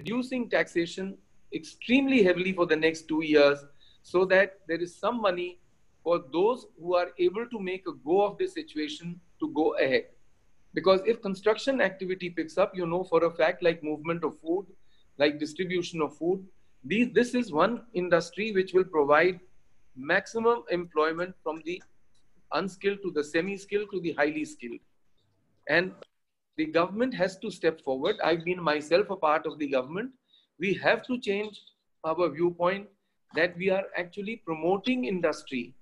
reducing taxation extremely heavily for the next 2 years so that there is some money for those who are able to make a go of this situation to go ahead. Because if construction activity picks up, you know for a fact, like movement of food, like distribution of food, this is one industry which will provide maximum employment from the unskilled to the semi-skilled to the highly skilled. And the government has to step forward. I've been myself a part of the government. We have to change our viewpoint that we are actually promoting industry,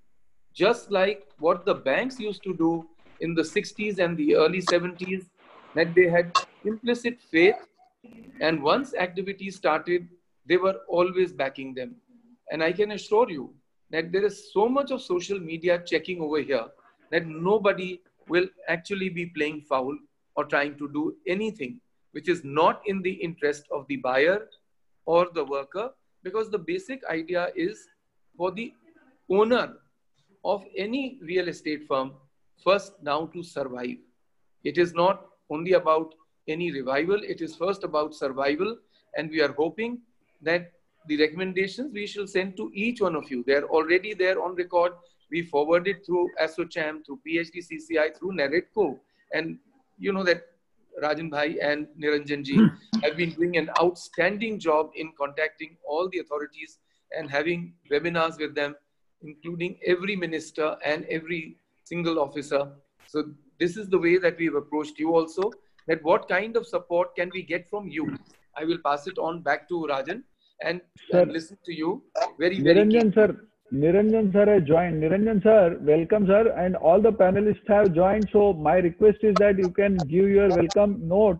just like what the banks used to do in the 60s and the early 70s, that they had implicit faith, and once activity started, they were always backing them. And I can assure you that there is so much of social media checking over here that nobody will actually be playing foul or trying to do anything which is not in the interest of the buyer or the worker, because the basic idea is for the owner of any real estate firm first now to survive. It is not only about any revival, it is first about survival. And we are hoping that the recommendations we shall send to each one of you, they're already there on record. We forwarded through ASSOCHAM, through PhDCCI, through NAREDCO. And you know that Rajan Bhai and Niranjan ji have been doing an outstanding job in contacting all the authorities and having webinars with them, including every minister and every single officer. So this is the way that we've approached you also, that what kind of support can we get from you? I will pass it on back to Rajan and listen to you very Niranjan sir. Niranjan sir has joined. Niranjan sir, welcome sir, and all the panelists have joined. So my request is that you can give your welcome note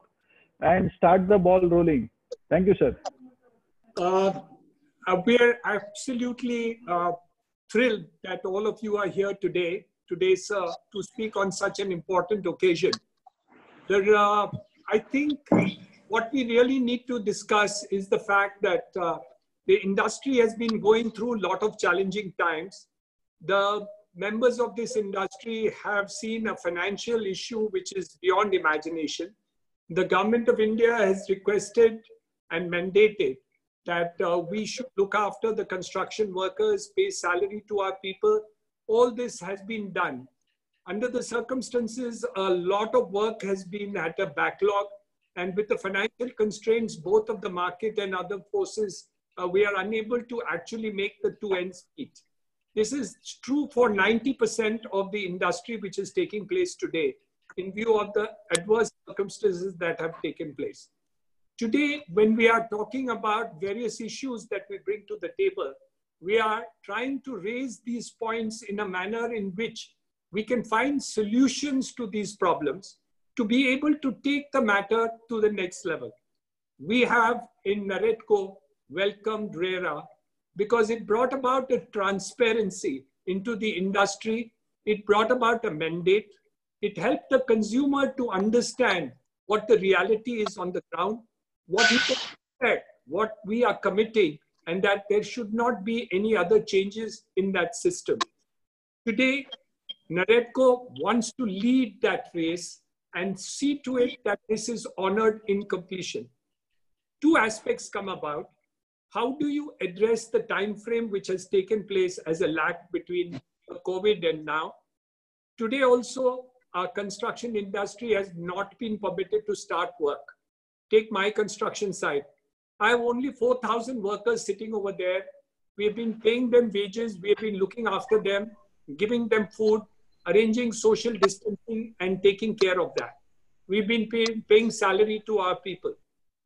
and start the ball rolling. Thank you, sir. We are absolutely thrilled that all of you are here today, sir, to speak on such an important occasion. I think what we really need to discuss is the fact that the industry has been going through a lot of challenging times. The members of this industry have seen a financial issue which is beyond imagination. The government of India has requested and mandated that we should look after the construction workers, pay salary to our people. All this has been done. Under the circumstances, a lot of work has been at a backlog, and with the financial constraints, both of the market and other forces, we are unable to actually make the two ends meet. This is true for 90% of the industry which is taking place today in view of the adverse circumstances that have taken place. Today, when we are talking about various issues that we bring to the table, we are trying to raise these points in a manner in which we can find solutions to these problems to be able to take the matter to the next level. We have in NAREDCO welcomed RERA because it brought about a transparency into the industry. It brought about a mandate. It helped the consumer to understand what the reality is on the ground, what he can expect, what we are committing, and that there should not be any other changes in that system. Today, NAREDCO wants to lead that race and see to it that this is honored in completion. Two aspects come about. How do you address the time frame which has taken place as a lag between COVID and now? Today also, our construction industry has not been permitted to start work. Take my construction site. I have only 4,000 workers sitting over there. We have been paying them wages. We have been looking after them, giving them food, arranging social distancing and taking care of that. We've been paying salary to our people.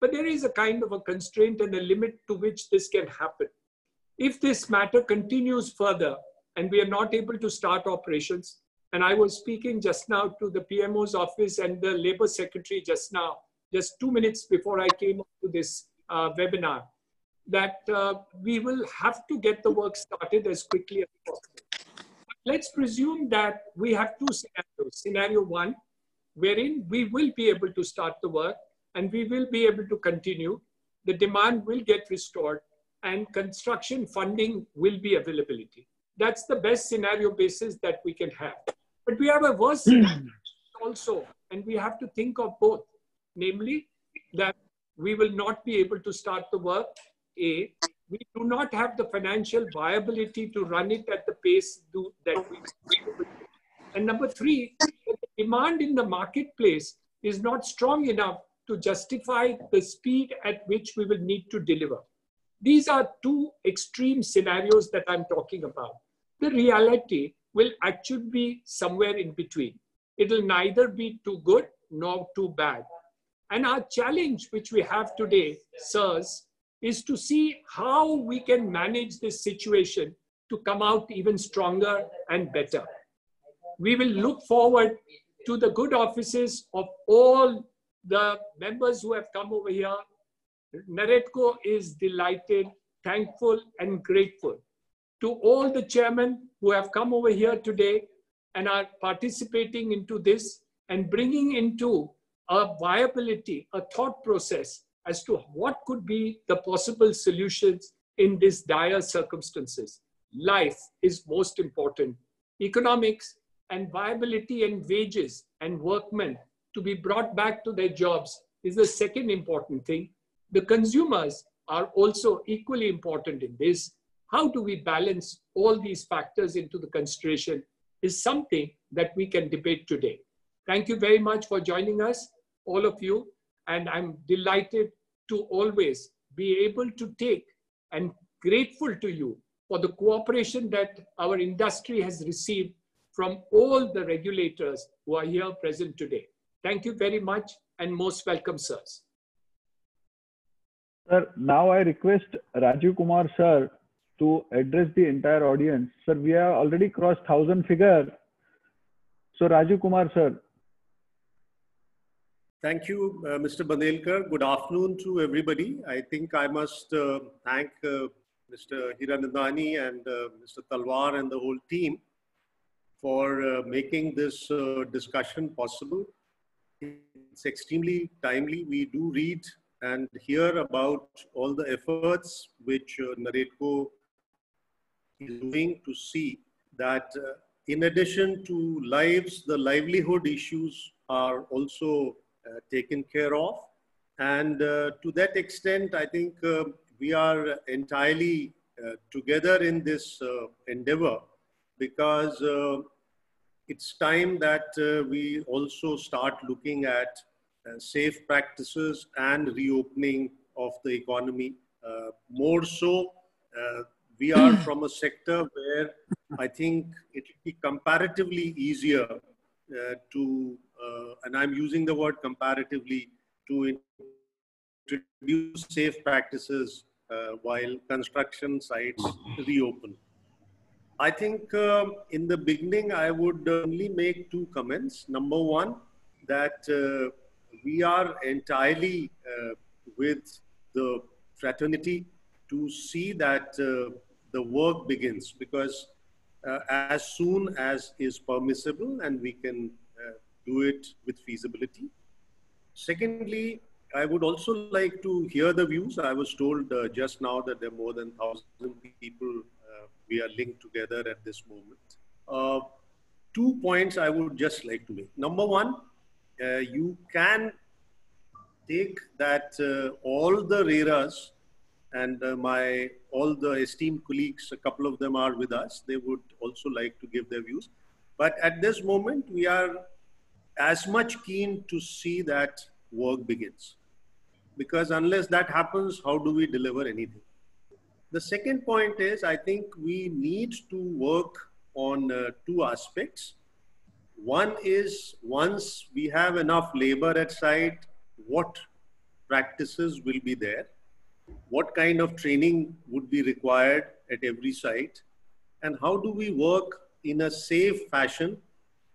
But there is a kind of a constraint and a limit to which this can happen. If this matter continues further and we are not able to start operations, and I was speaking just now to the PMO's office and the Labor Secretary just now, just 2 minutes before I came to this webinar, that we will have to get the work started as quickly as possible. Let's presume that we have two scenarios. Scenario one, wherein we will be able to start the work and we will be able to continue. The demand will get restored and construction funding will be availability. That's the best scenario basis that we can have. But we have a worse scenario also, and we have to think of both. Namely, that we will not be able to start the work. A, we do not have the financial viability to run it at the pace that we do. And number three, the demand in the marketplace is not strong enough to justify the speed at which we will need to deliver. These are two extreme scenarios that I'm talking about. The reality will actually be somewhere in between. It will neither be too good nor too bad. And our challenge, which we have today, sirs, is to see how we can manage this situation to come out even stronger and better. We will look forward to the good offices of all the members who have come over here. NAREDCO is delighted, thankful, and grateful to all the chairmen who have come over here today and are participating into this and bringing into a viability, a thought process as to what could be the possible solutions in these dire circumstances. Life is most important. Economics and viability and wages and workmen to be brought back to their jobs is the second important thing. The consumers are also equally important in this. How do we balance all these factors into the consideration is something that we can debate today. Thank you very much for joining us, all of you. And I'm delighted to always be able to take and grateful to you for the cooperation that our industry has received from all the regulators who are here present today. Thank you very much and most welcome, sirs. Sir, now I request Rajiv Kumar sir to address the entire audience. Sir, we have already crossed 1,000 figure. So Rajiv Kumar sir. Thank you, Mr. Bandelkar. Good afternoon to everybody. I think I must thank Mr. Hiranandani and Mr. Talwar and the whole team for making this discussion possible. It's extremely timely. We do read and hear about all the efforts which NAREDCO is doing to see that in addition to lives, the livelihood issues are also taken care of. And to that extent, I think we are entirely together in this endeavor, because it's time that we also start looking at safe practices and reopening of the economy. More so, we are from a sector where I think it will be comparatively easier and I'm using the word comparatively, to introduce safe practices while construction sites reopen. I think in the beginning, I would only make two comments. Number one, that we are entirely with the fraternity to see that the work begins, because as soon as is permissible and we can do it with feasibility. Secondly, I would also like to hear the views. I was told just now that there are more than 1,000 people we are linked together at this moment. 2 points I would just like to make. Number one, you can take that all the RERAs and all the esteemed colleagues, a couple of them are with us. They would also like to give their views. But at this moment, we are as much keen to see that work begins. Because unless that happens, how do we deliver anything? The second point is, I think we need to work on two aspects. One is, once we have enough labor at site, what practices will be there? What kind of training would be required at every site? And how do we work in a safe fashion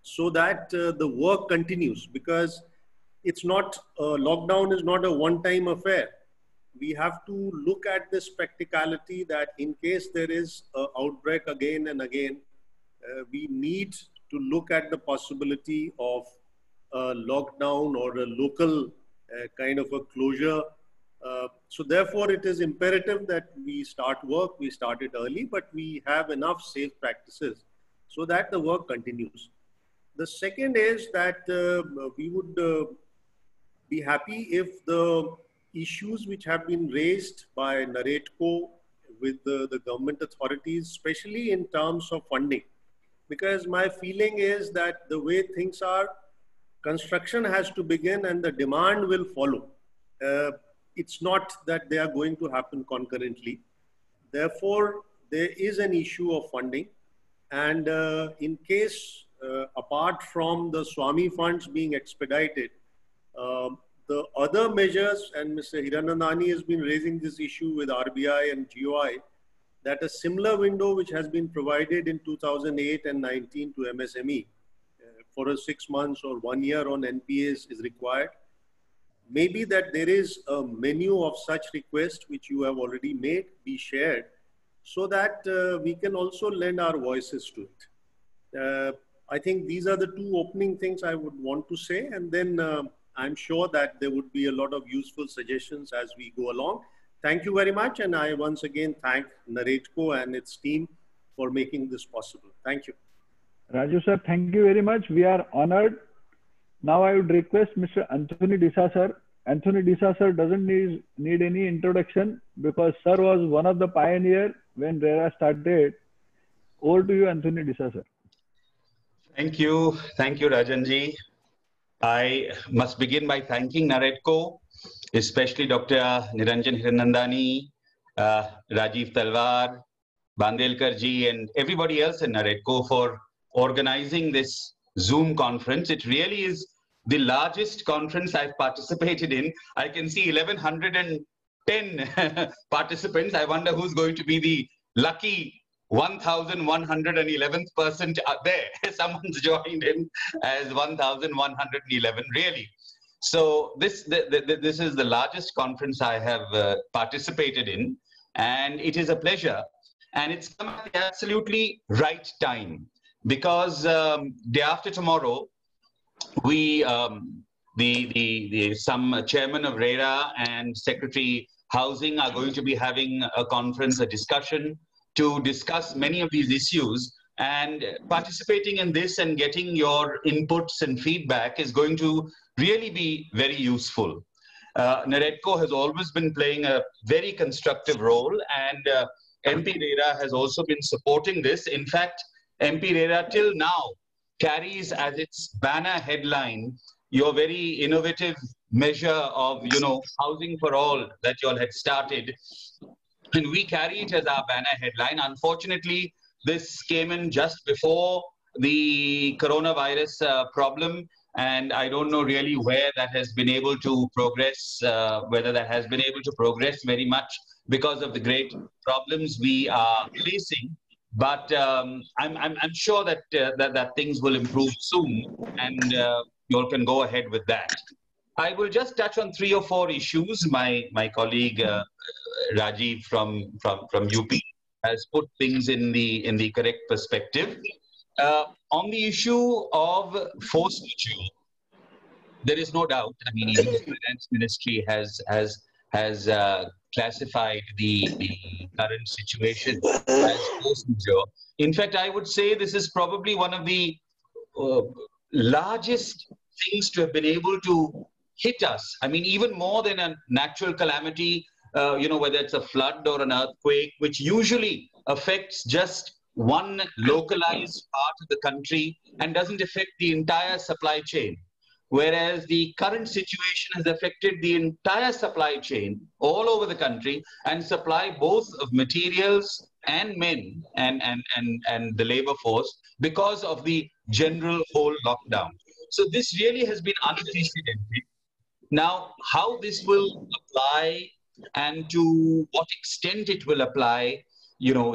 so that the work continues? Because it's not, lockdown is not a one-time affair. We have to look at this practicality that in case there is an outbreak again and again, we need to look at the possibility of a lockdown or a local kind of a closure. So therefore, it is imperative that we start work, we start it early, but we have enough safe practices so that the work continues. The second is that we would be happy if the issues which have been raised by NAREDCO with the government authorities, especially in terms of funding. Because my feeling is that the way things are, construction has to begin and the demand will follow. It's not that they are going to happen concurrently. Therefore, there is an issue of funding. And in case, apart from the Swami funds being expedited, the other measures, and Mr. Hiranandani has been raising this issue with RBI and GOI, that a similar window which has been provided in 2008 and 19 to MSME for a 6 months or 1 year on NPAs is required. Maybe that there is a menu of such requests which you have already made be shared so that we can also lend our voices to it. I think these are the two opening things I would want to say, and then I'm sure that there would be a lot of useful suggestions as we go along. Thank you very much, and I once again thank NAREDCO and its team for making this possible. Thank you. Raju sir, thank you very much. We are honored. Now I would request Mr. Anthony Disa sir. Anthony Disa sir doesn't need any introduction because sir was one of the pioneers when RERA started. Over to you, Anthony Disa sir. Thank you, Rajanji. I must begin by thanking NAREDCO, especially Dr. Niranjan Hiranandani, Rajiv Talwar, Bandelkar ji, and everybody else in NAREDCO for organizing this Zoom conference. It really is the largest conference I've participated in. I can see 1110 participants. I wonder who's going to be the lucky 1111th person there. Someone's joined in as 1111, really. So this is the largest conference I have participated in, and it is a pleasure. And it's come at the absolutely right time because day after tomorrow, we some chairman of RERA and Secretary Housing are going to be having a conference, a discussion to discuss many of these issues, and participating in this and getting your inputs and feedback is going to really be very useful. NAREDCO has always been playing a very constructive role, and MP RERA has also been supporting this. In fact, MP RERA till now carries as its banner headline your very innovative measure of, housing for all that you all had started. And we carry it as our banner headline. Unfortunately, this came in just before the coronavirus problem, and I don't know really where that has been able to progress, whether that has been able to progress very much because of the great problems we are facing. But I'm sure that that things will improve soon, and you all can go ahead with that. I will just touch on 3 or 4 issues. My colleague Rajiv from UP has put things in the correct perspective. On the issue of force majeure, there is no doubt. I mean, even the Finance Ministry has classified the current situation as force majeure. In fact, I would say this is probably one of the largest things to have been able to hit us. I mean, even more than a natural calamity, whether it's a flood or an earthquake, which usually affects just one localized part of the country and doesn't affect the entire supply chain. Whereas the current situation has affected the entire supply chain all over the country and supply both of materials and men and the labor force because of the general whole lockdown. So this really has been unprecedented. Now, how this will apply and to what extent it will apply,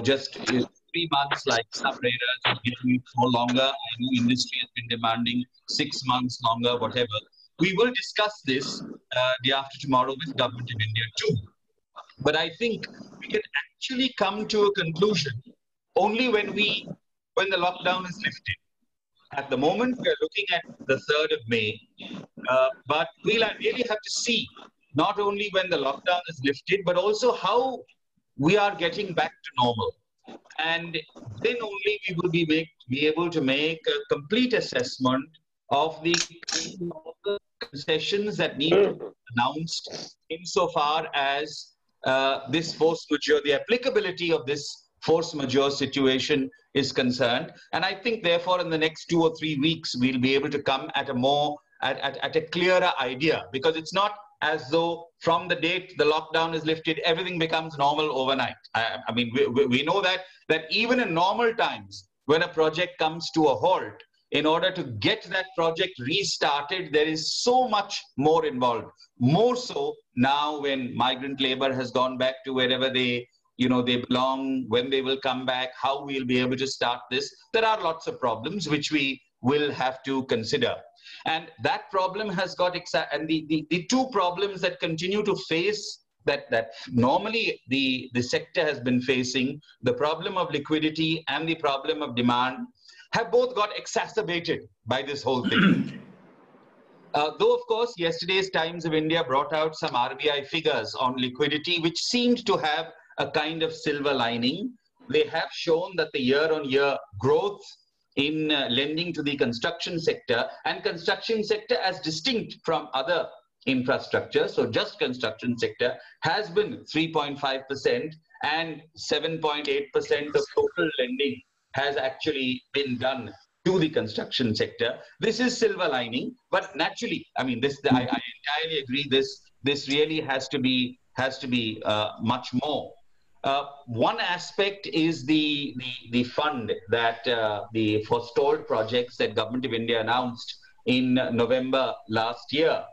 just 3 months like some RERAs are getting for longer. I know industry has been demanding 6 months longer, whatever. We will discuss this day after tomorrow with Government of India too. But I think we can actually come to a conclusion only when the lockdown is lifted. At the moment, we are looking at the 3rd of May, but we'll really have to see not only when the lockdown is lifted, but also how we are getting back to normal. And then only we will be able to make a complete assessment of the concessions that need to be announced insofar as this force majeure, the applicability of this force majeure situation is concerned. And I think, therefore, in the next 2 or 3 weeks, we'll be able to come at a more, at a clearer idea, because it's not as though from the date the lockdown is lifted, everything becomes normal overnight. I mean, we know that even in normal times, when a project comes to a halt, in order to get that project restarted, there is so much more involved. More so now when migrant labor has gone back to wherever they belong, when they will come back, how we'll be able to start this. There are lots of problems which we will have to consider. And that problem has got, and the two problems that continue to face that normally the sector has been facing, the problem of liquidity and the problem of demand, have both got exacerbated by this whole thing. Though, of course, yesterday's Times of India brought out some RBI figures on liquidity, which seemed to have a kind of silver lining. They have shown that the year-on-year growth in lending to the construction sector, and construction sector as distinct from other infrastructure, so just construction sector, has been 3.5%, and 7.8% of total lending has actually been done to the construction sector. This is silver lining, but naturally, I mean, I entirely agree. This really has to be much more. One aspect is the fund that the forestalled projects that Government of India announced in November last year.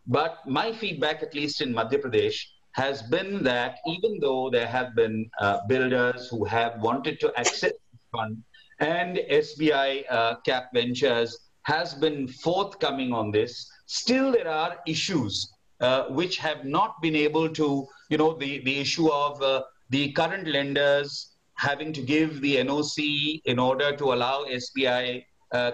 But my feedback, at least in Madhya Pradesh, has been that even though there have been builders who have wanted to access the fund, and SBI Cap Ventures has been forthcoming on this, still there are issues which have not been able to, the issue of the current lenders having to give the NOC in order to allow SBI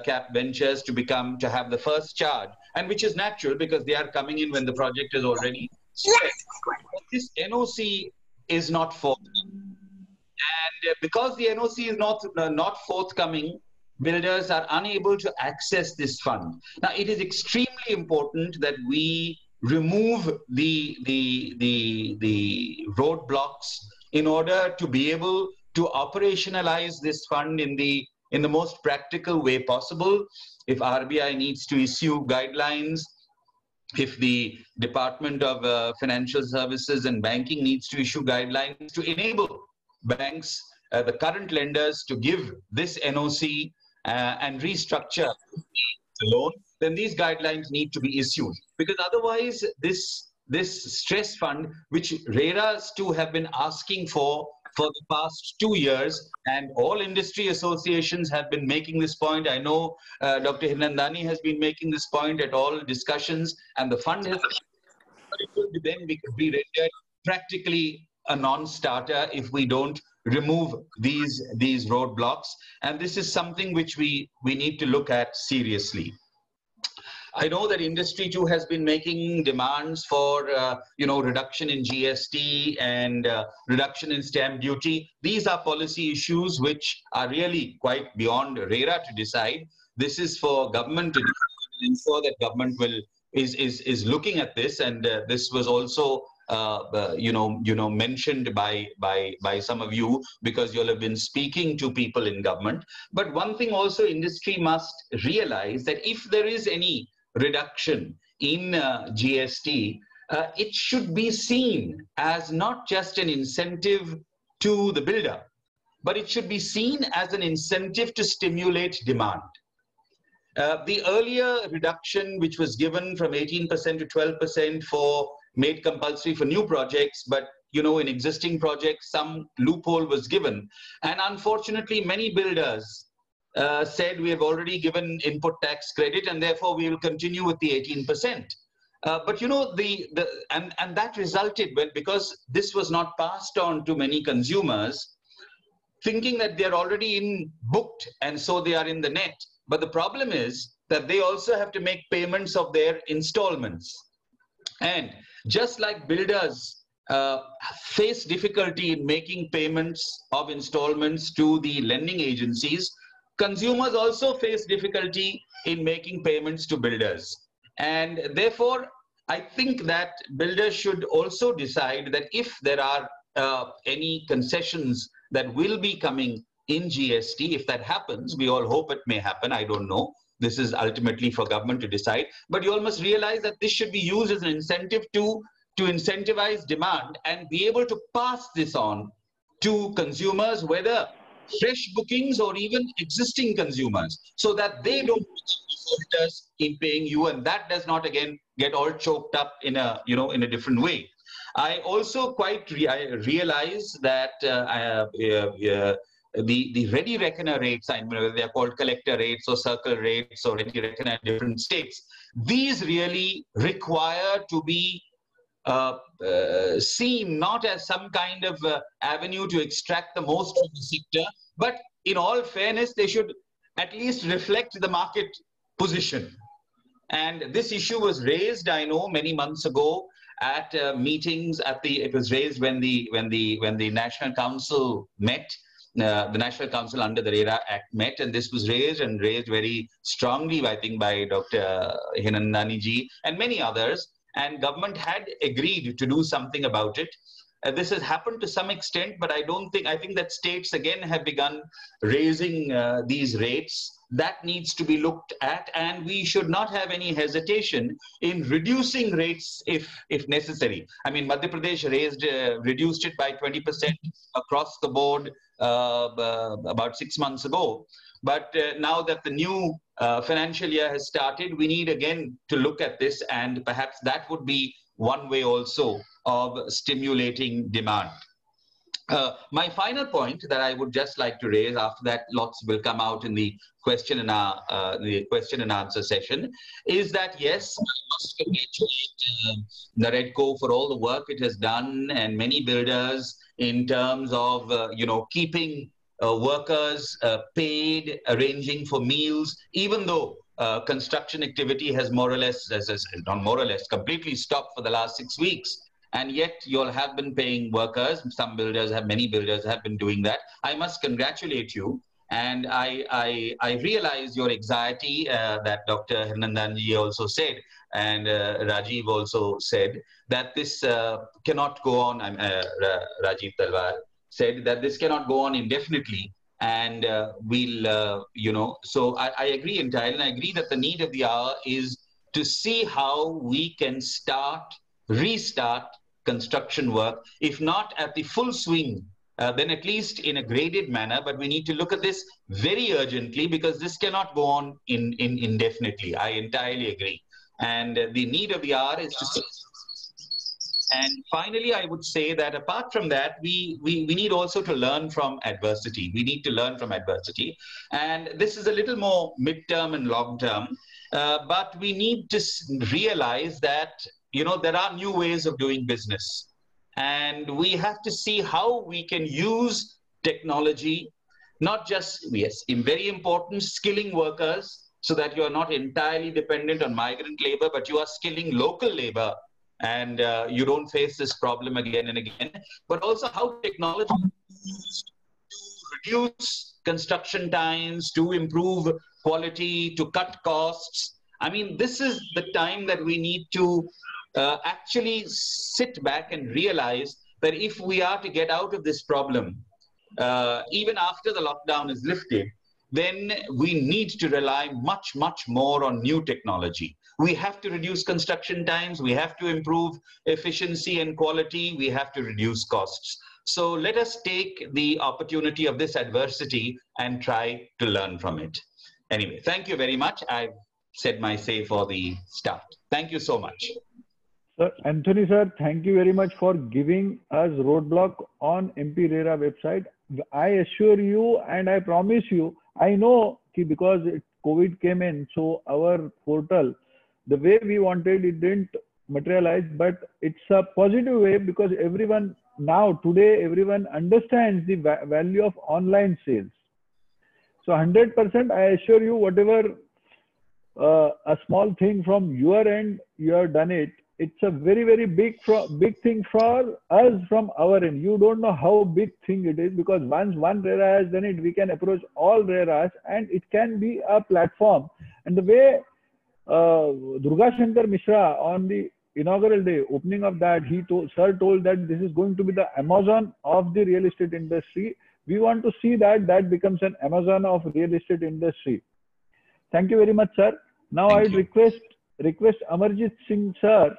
Cap Ventures to have the first charge, and which is natural because they are coming in when the project is already spent. This NOC is not forthcoming, and because the NOC is not forthcoming, builders are unable to access this fund. Now, it is extremely important that we remove the roadblocks in order to be able to operationalize this fund in the most practical way possible. If RBI needs to issue guidelines, if the Department of Financial Services and Banking needs to issue guidelines to enable banks, the current lenders, to give this NOC and restructure the loan, then these guidelines need to be issued. Because otherwise, this stress fund, which RERAs too have been asking for the past 2 years, and all industry associations have been making this point. I know Dr. Hirnandani has been making this point at all discussions, and the fund has, but it will then be rendered practically a non-starter if we don't remove these roadblocks. And this is something which we need to look at seriously. I know that industry too has been making demands for reduction in GST and reduction in stamp duty. These are policy issues which are really quite beyond RERA to decide. This is for government to ensure that government is looking at this, and this was also mentioned by some of you, because you'll have been speaking to people in government. But one thing also industry must realize, that if there is any reduction in GST, it should be seen as not just an incentive to the builder, but it should be seen as an incentive to stimulate demand. The earlier reduction, which was given from 18% to 12% made compulsory for new projects, but in existing projects, some loophole was given. And unfortunately, many builders said, we have already given input tax credit, and therefore we will continue with the 18%. But and that resulted, because this was not passed on to many consumers, thinking that they're already booked, and so they are in the net. But the problem is that they also have to make payments of their installments. And just like builders face difficulty in making payments of installments to the lending agencies, consumers also face difficulty in making payments to builders. And therefore, I think that builders should also decide that if there are any concessions that will be coming in GST, if that happens, we all hope it may happen, I don't know. This is ultimately for government to decide. But you all must realize that this should be used as an incentive to incentivize demand and be able to pass this on to consumers, whether fresh bookings or even existing consumers, so that they don't become defaulters in paying you, and that does not again get all choked up in a in a different way. I also I realize that the ready reckoner rates, I mean, they are called collector rates or circle rates or ready reckoner in different states. These really require to be seen not as some kind of avenue to extract the most from the sector, but in all fairness, they should at least reflect the market position. And this issue was raised, I know, many months ago at meetings. It was raised when the National Council met. The National Council under the RERA Act met, and this was raised very strongly, I think, by Dr. Hinandani ji and many others. And government had agreed to do something about it. This has happened to some extent, but I think that states again have begun raising these rates. That needs to be looked at, and we should not have any hesitation in reducing rates if necessary. I mean, Madhya Pradesh reduced it by 20% across the board about 6 months ago. But now that the new financial year has started, we need again to look at this, and perhaps that would be one way also of stimulating demand. My final point that I would just like to raise, after that lots will come out in the question and answer session, is that yes, I must congratulate NAREDCO for all the work it has done, and many builders, in terms of keeping workers paid, arranging for meals, even though construction activity has more or less, not more or less, completely stopped for the last 6 weeks. And yet you all have been paying workers. Many builders have been doing that. I must congratulate you. And I realize your anxiety that Dr. Hinandani also said, and Rajiv also said, that this cannot go on. Rajiv Talwar said that this cannot go on indefinitely. And so I agree entirely. And I agree that the need of the hour is to see how we can restart construction work, if not at the full swing, then at least in a graded manner. But we need to look at this very urgently, because this cannot go on indefinitely. I entirely agree. And the need of the hour is to see. And finally, I would say that apart from that, we need also to learn from adversity. We need to learn from adversity. And this is a little more mid-term and long-term, but we need to realize that there are new ways of doing business, and we have to see how we can use technology, not just, yes, in very important, skilling workers, so that you are not entirely dependent on migrant labor, but you are skilling local labor, and you don't face this problem again and again. But also how technology is used to reduce construction times, to improve quality, to cut costs. I mean, this is the time that we need to actually sit back and realize that if we are to get out of this problem, even after the lockdown is lifted, then we need to rely much, much more on new technology. We have to reduce construction times, we have to improve efficiency and quality, we have to reduce costs. So let us take the opportunity of this adversity and try to learn from it. Anyway, thank you very much. I've said my say for the start. Thank you so much. Sir, Anthony sir, thank you very much for giving us roadblock on MP RERA website. I assure you and I promise you, I know because COVID came in, so our portal, the way we wanted, it didn't materialize, but it's a positive way, because everyone now, today, everyone understands the value of online sales. So 100%, I assure you, whatever a small thing from your end, you have done it. it's a very, very big thing for us from our end. You don't know how big thing it is, because once one RERA has done it, we can approach all RERAs and it can be a platform. And the way Durga Shankar Mishra on the inaugural day, opening of that, Sir told that this is going to be the Amazon of the real estate industry. We want to see that becomes an Amazon of real estate industry. Thank you very much, sir. Now I would request Amarjit Singh sir,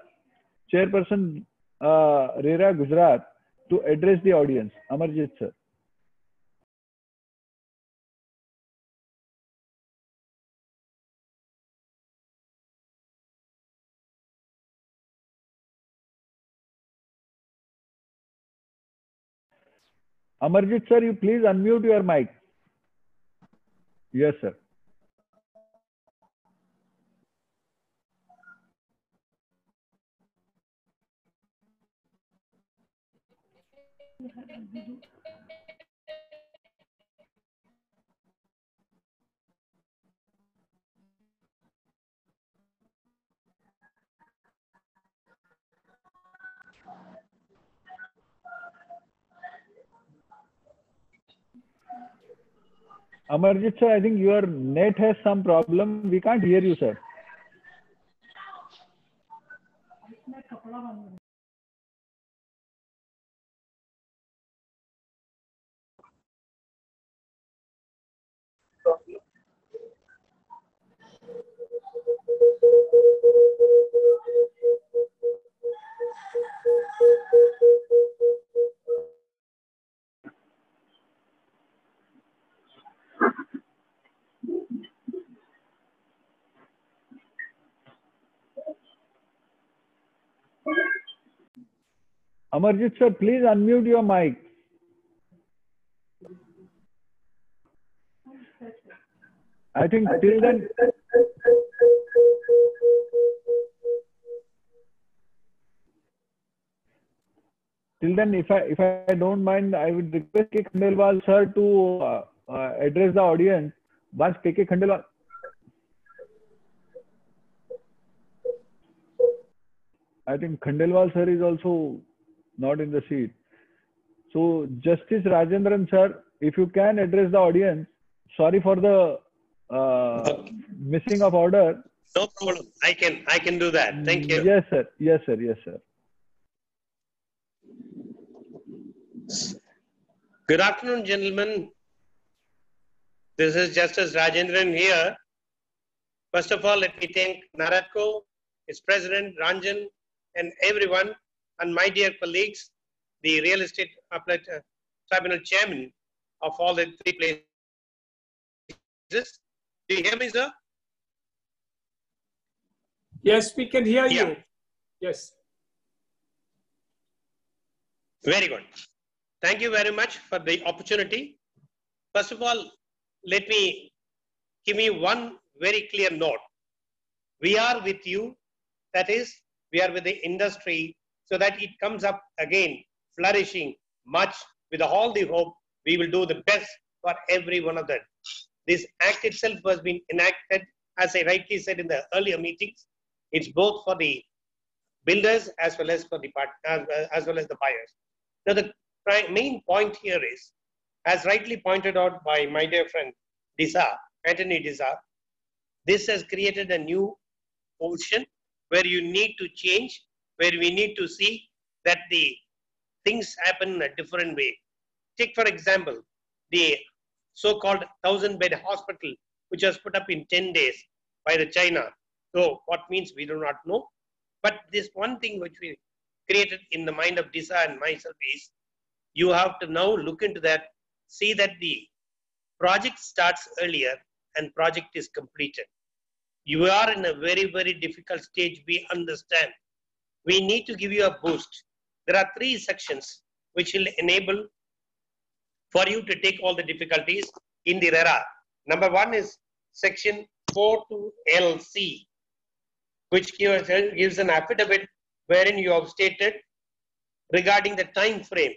Chairperson RERA Gujarat, to address the audience. Amarjit sir. Amarjit sir, you please unmute your mic. Yes, sir. Amarjit sir, I think your net has some problem. We can't hear you, sir. Amarjit sir, please unmute your mic. I think till then, if I don't mind, I would request K. Khandelwal sir to address the audience. Once K. Khandelwal. I think Khandelwal sir is also not in the seat. So Justice Rajendran sir, if you can address the audience. Sorry for the missing of order. No problem. I can do that. Thank you. Yes, sir. Yes, sir. Yes, sir. Good afternoon, gentlemen. This is Justice Rajendran here. First of all, let me thank NARADCO, its president, Ranjan, and everyone, and my dear colleagues, the Real Estate Appellate Tribunal chairman of all the three places. Do you hear me, sir? Yes, we can hear you. Yeah. Yes. Very good. Thank you very much for the opportunity. First of all, let me give me one very clear note. We are with you. That is, we are with the industry so that it comes up again, flourishing much with all the hope. We will do the best for every one of them. This act itself has been enacted, as I rightly said in the earlier meetings. It's both for the builders as well as for the as well as the buyers. Now, the main point here is, as rightly pointed out by my dear friend Disa, Anthony Disa, this has created a new ocean where you need to change, where we need to see that the things happen in a different way. Take, for example, the so-called 1,000-bed hospital, which was put up in 10 days by the China. So what means we do not know. But this one thing which we created in the mind of Disa and myself is, you have to now look into that, see that the project starts earlier and project is completed. You are in a very, very difficult stage, we understand. We need to give you a boost. There are 3 sections which will enable for you to take all the difficulties in the RERA. Number 1 is section 42LC, which gives an affidavit wherein you have stated regarding the time frame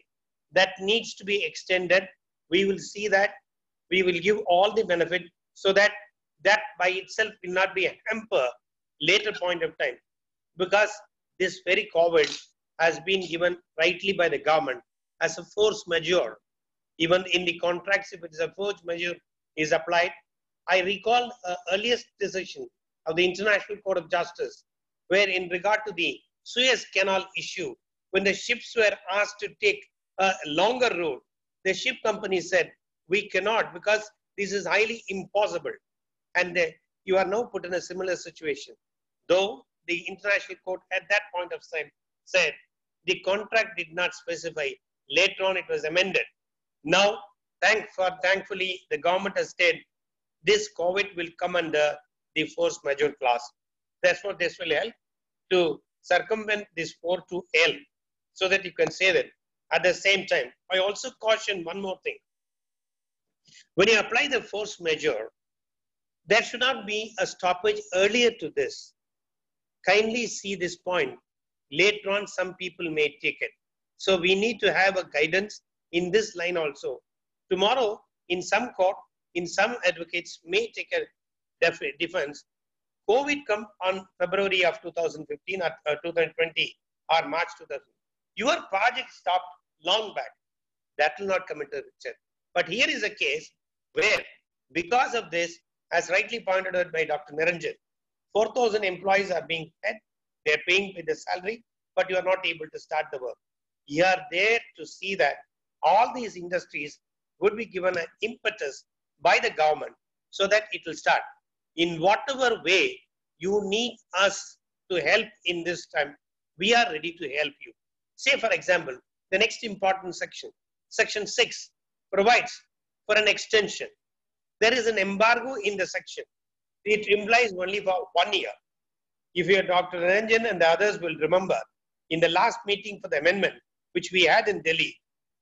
that needs to be extended. We will see that. We will give all the benefit so that that by itself will not be a hamper later point of time. Because this very COVID has been given rightly by the government as a force majeure. Even in the contracts, if it is a force majeure is applied. I recall earliest decision of the International Court of Justice, where in regard to the Suez Canal issue, when the ships were asked to take a longer route, the ship company said, we cannot because this is highly impossible. And you are now put in a similar situation. Though the International Court at that point of time said the contract did not specify, later on it was amended. Now, thankfully, the government has said this COVID will come under the force majeure clause. That's what this will help to circumvent this 4-2L so that you can say that. At the same time, I also caution one more thing. When you apply the force majeure, there should not be a stoppage earlier to this. Kindly see this point. Later on, some people may take it. So we need to have a guidance in this line also. Tomorrow, in some court, in some advocates may take a defense. COVID come on February of 2015 or 2020 or March 2000. Your project stopped long back. That will not come into the picture. But here is a case where, because of this, as rightly pointed out by Dr. Niranjan, 4,000 employees are being fed. They are paying with the salary, but you are not able to start the work. You are there to see that all these industries would be given an impetus by the government so that it will start. In whatever way you need us to help in this time, we are ready to help you. Say, for example, the next important section, Section 6, provides for an extension. There is an embargo in the section. It implies only for 1 year. If your Dr. Niranjan and the others will remember, in the last meeting for the amendment, which we had in Delhi,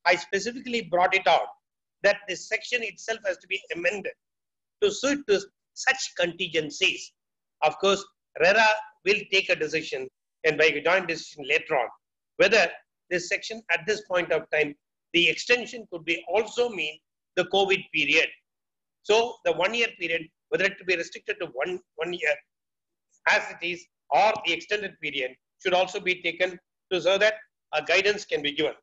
I specifically brought it out that this section itself has to be amended to suit to such contingencies. Of course, RERA will take a decision and by a joint decision later on, whether this section at this point of time, the extension could be also mean the COVID period. So the 1 year period, whether it to be restricted to one year as it is or the extended period should also be taken to so that a guidance can be given.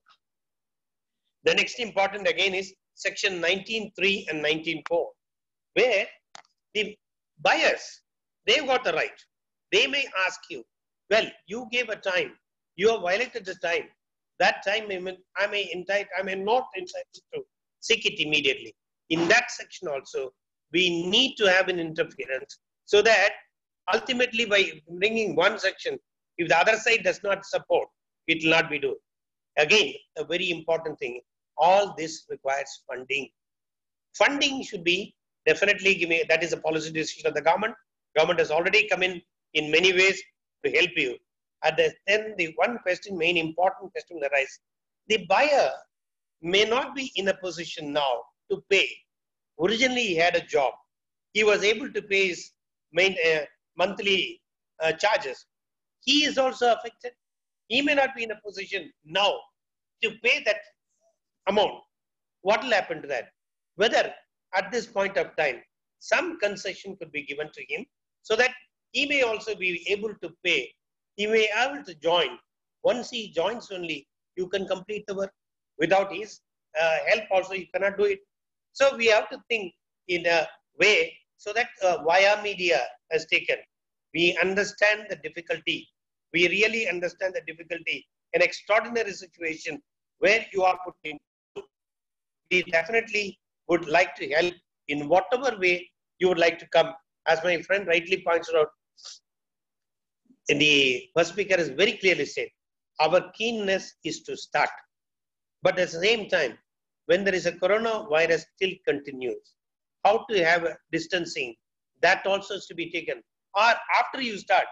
The next important again is section 19.3 and 19.4, where the buyers, they've got the right. They may ask you, well, you gave a time, you have violated the time. That time I may not entitled to seek it immediately. In that section also, we need to have an interference so that ultimately by bringing one section, if the other side does not support, it will not be done. Again, a very important thing, all this requires funding. Funding should be definitely given, that is a policy decision of the government. Government has already come in many ways to help you. Then the one question, main important question arises, the buyer may not be in a position now to pay. Originally, he had a job. He was able to pay his monthly charges. He is also affected. He may not be in a position now to pay that amount. What will happen to that? Whether at this point of time, some concession could be given to him so that he may also be able to pay. He may be able to join. Once he joins only, you can complete the work. Without his help also, you cannot do it. So we have to think in a way so that via media has taken. We understand the difficulty. We really understand the difficulty. An extraordinary situation where you are put in. We definitely would like to help in whatever way you would like to come. As my friend rightly points out, in the first speaker has very clearly said, our keenness is to start. But at the same time, when there is a coronavirus still continues, how to have a distancing, that also is to be taken. Or after you start,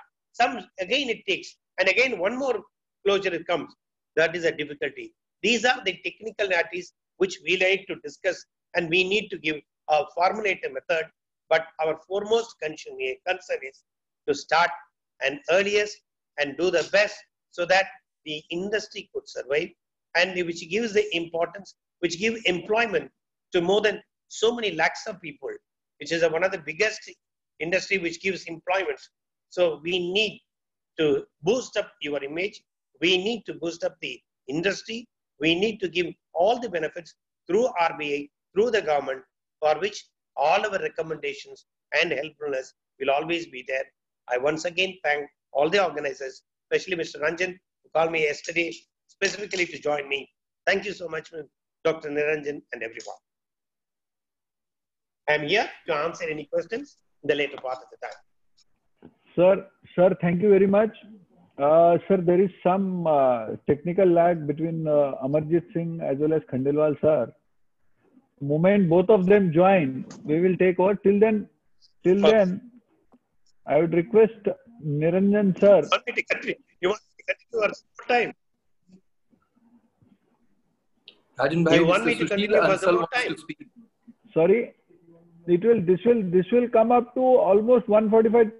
again it takes, and again one more closure it comes. That is a difficulty. These are the technicalities which we like to discuss, and we need to formulate a method. But our foremost concern is to start and earliest and do the best so that the industry could survive, and which gives the importance, which gives employment to more than so many lakhs of people, which is one of the biggest industry which gives employment. So we need to boost up your image. We need to boost up the industry. We need to give all the benefits through RBI, through the government, for which all our recommendations and helpfulness will always be there. I once again thank all the organizers, especially Mr. Ranjan, who called me yesterday specifically to join me. Thank you so much, Dr. Niranjan and everyone. I'm here to answer any questions in the later part of the time. Sir, thank you very much. Sir, there is some technical lag between Amarjit Singh as well as Khandelwal sir. Moment both of them join, we will take over. Till then, I would request Niranjan sir. You want me to continue or some time? Rajan bhai, You want me to Mr. continue Sushil for some Ansal more wants time? to speak. Sorry, this will come up to almost 1:45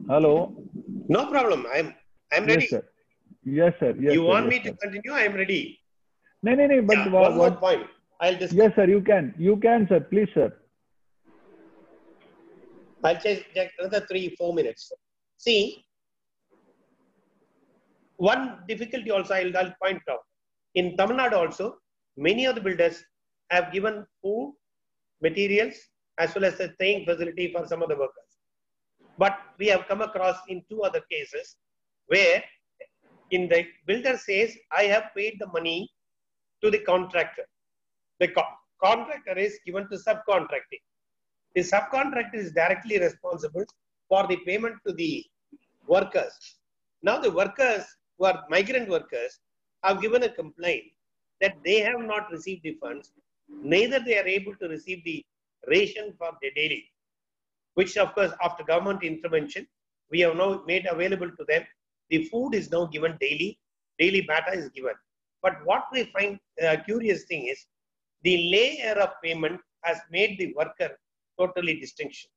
Hello. No problem. I'm ready. Yes, sir. Yes, sir. Yes, You sir. want Yes, me sir. to continue? I'm ready. No. But Yeah, one more point. I'll discuss. Yes, sir. You can, sir. Please, sir. I'll take another 3-4 minutes. See, one difficulty also I'll point out. In Tamil Nadu also, many of the builders have given food, materials, as well as a staying facility for some of the workers. But we have come across in 2 other cases where in the builder says, I have paid the money to the contractor. The contractor is given to subcontracting. The subcontractor is directly responsible for the payment to the workers. Now the workers who are migrant workers have given a complaint that they have not received the funds, neither they are able to receive the ration for the daily, which of course after government intervention, we have now made available to them. The food is now given daily bata is given. But what we find curious thing is, the layer of payment has made the worker totally distinction.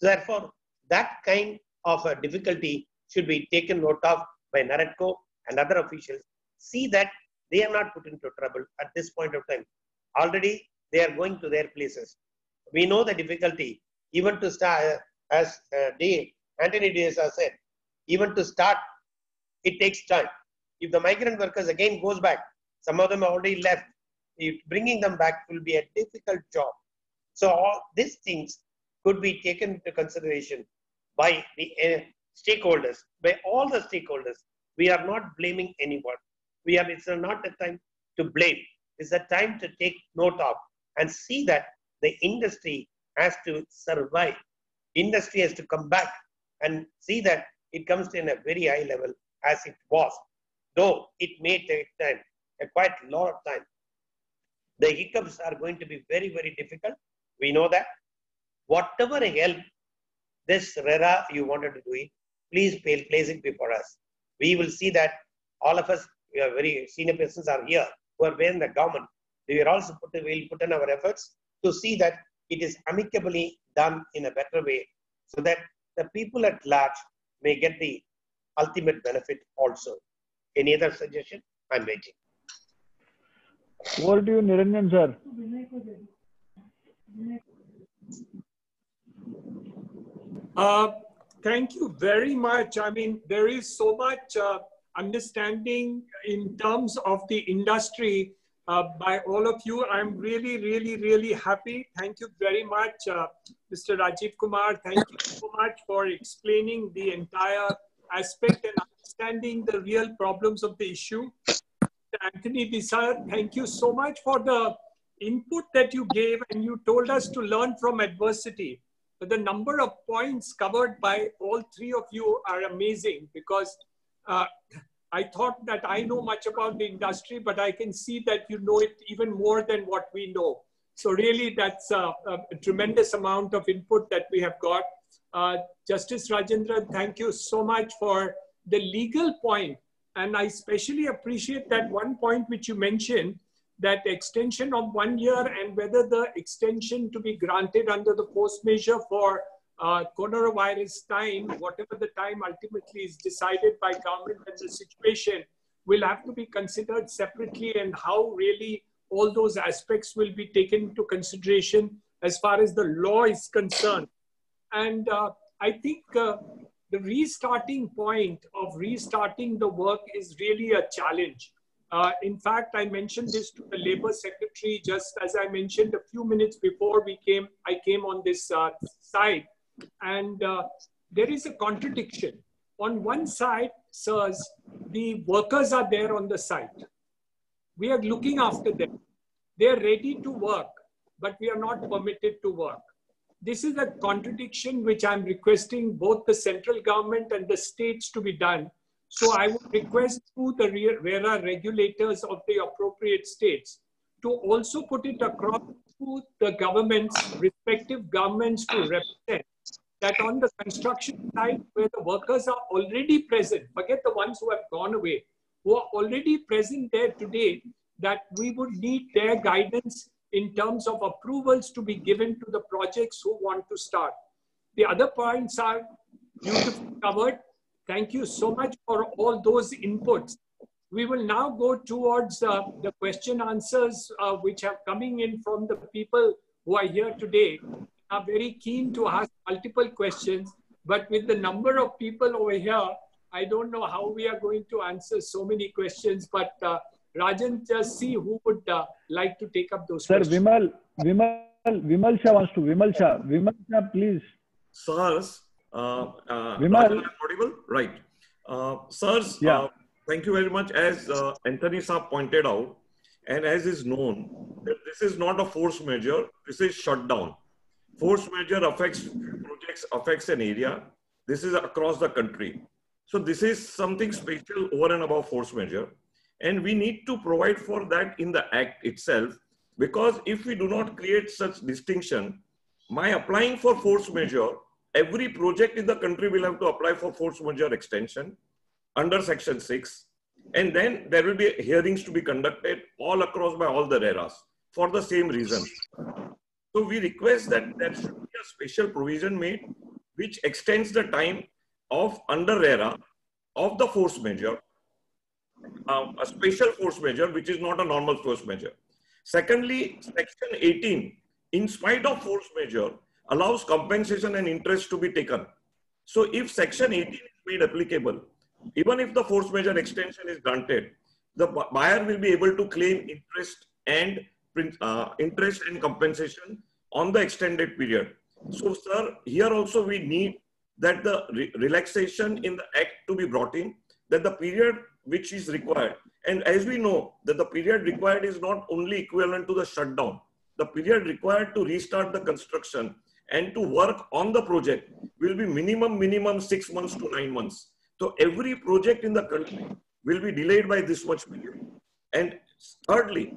Therefore, that kind of a difficulty should be taken note of by NAREDCO and other officials. See that they are not put into trouble at this point of time. Already they are going to their places. We know the difficulty. Even to start, as Anthony Diaz has said, even to start, it takes time. If the migrant workers again goes back, some of them are already left, bringing them back will be a difficult job. So all these things could be taken into consideration by the stakeholders, by all the stakeholders. We are not blaming anyone. It's not a time to blame. It's a time to take note of and see that the industry has to survive. Industry has to come back and see that it comes in a very high level as it was. Though it may take time, quite a lot of time. The hiccups are going to be very, very difficult. We know that. Whatever help this RERA you wanted to do it, please place it before us. We will see that all of us, we are very senior persons are here who are in the government. We will also put in our efforts to see that it is amicably done in a better way so that the people at large may get the ultimate benefit also. Any other suggestion? I'm waiting. Over to you, Niranjan sir. Thank you very much. I mean, there is so much understanding in terms of the industry by all of you. I'm really, really, really happy. Thank you very much, Mr. Rajiv Kumar. Thank you so much for explaining the entire aspect and understanding the real problems of the issue. Anthony Desai, thank you so much for the input that you gave, and you told us to learn from adversity. But the number of points covered by all 3 of you are amazing, because I thought that I know much about the industry, but I can see that you know it even more than what we know. So really, that's a tremendous amount of input that we have got. Justice Rajendran, thank you so much for the legal point. And I especially appreciate that one point which you mentioned, that extension of 1 year, and whether the extension to be granted under the force majeure for coronavirus time, whatever the time ultimately is decided by government and the situation, will have to be considered separately, and how really all those aspects will be taken into consideration as far as the law is concerned. And I think the restarting point of restarting the work is really a challenge. In fact, I mentioned this to the Labour Secretary just as I mentioned a few minutes before I came on this side. And there is a contradiction. On one side, sirs, the workers are there on the site. We are looking after them. They are ready to work, but we are not permitted to work. This is a contradiction which I'm requesting both the central government and the states to be done. So I would request through the RERA regulators of the appropriate states to also put it across to the governments, respective governments to represent that on the construction side where the workers are already present, forget the ones who have gone away, who are already present there today, that we would need their guidance in terms of approvals to be given to the projects who want to start. The other points are beautifully covered. Thank you so much for all those inputs. We will now go towards the question answers which are coming in from the people who are here today. Are very keen to ask multiple questions, but with the number of people over here, I don't know how we are going to answer so many questions, but Rajan, just see who would like to take up those questions. Sir, Vimal Shah wants to. Vimal Shah, please. Sirs, Vimal. Rajan, audible? Right. Sirs, Yeah. thank you very much. As Anthony Saab pointed out, and as is known, that this is not a force majeure, this is shutdown. Force majeure affects projects, affects an area. This is across the country. So this is something special over and above force majeure. And we need to provide for that in the Act itself, because if we do not create such distinction, my applying for force majeure, every project in the country will have to apply for force majeure extension under Section 6. And then there will be hearings to be conducted all across by all the RERAs for the same reason. So we request that there should be a special provision made which extends the time of under RERA of the force majeure, a special force majeure, which is not a normal force majeure. Secondly, Section 18, in spite of force majeure, allows compensation and interest to be taken. So if Section 18 is made applicable, even if the force majeure extension is granted, the buyer will be able to claim interest and compensation on the extended period. So, sir, here also we need that the relaxation in the Act to be brought in, that the period which is required, and as we know that the period required is not only equivalent to the shutdown, the period required to restart the construction and to work on the project will be minimum 6 months to 9 months. So every project in the country will be delayed by this much period. And thirdly,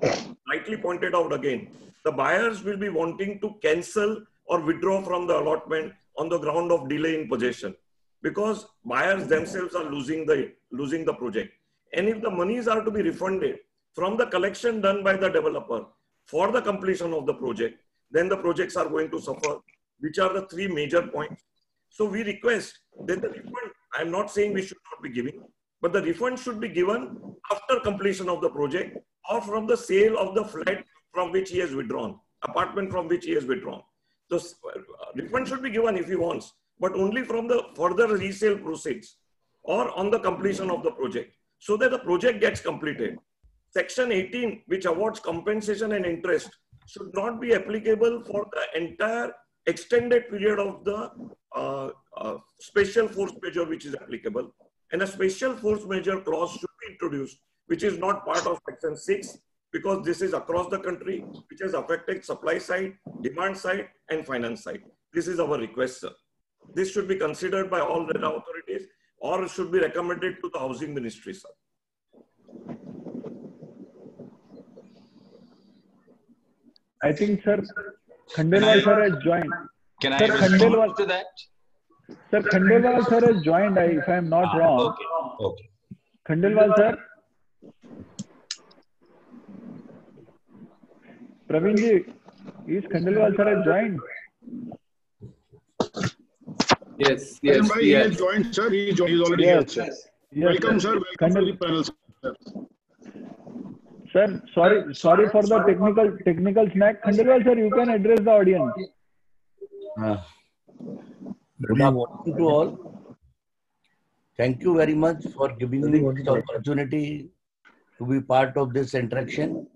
rightly pointed out again, the buyers will be wanting to cancel or withdraw from the allotment on the ground of delay in possession, because buyers themselves are losing the project. And if the monies are to be refunded from the collection done by the developer for the completion of the project, then the projects are going to suffer, which are the three major points. So we request that the refund, I am not saying we should not be giving, but the refund should be given after completion of the project or from the sale of the flat from which he has withdrawn, apartment from which he has withdrawn. So refund should be given if he wants, but only from the further resale proceeds or on the completion of the project, so that the project gets completed. Section 18, which awards compensation and interest, should not be applicable for the entire extended period of the special force majeure which is applicable. And a special force majeure clause should be introduced, which is not part of Section 6, because this is across the country, which has affected supply side, demand side, and finance side. This is our request, sir. This should be considered by all RERA authorities, or it should be recommended to the Housing Ministry, sir. I think, sir, Khandelwal sir has joined. Can I Sir, respond to that? Sir, Khandelwal sir has joined, if I am not wrong. Okay. Khandelwal sir. Praveen ji, is Khandelwal sir has joined? Yes. He has joined, sir. He is already here, sir. Yes, Welcome, sir. Welcome to the panel, sir. Sir, sorry for the technical snack. Khandelwal sir, you can address the audience. Good afternoon to all. Thank you very much for giving me this opportunity to be part of this interaction.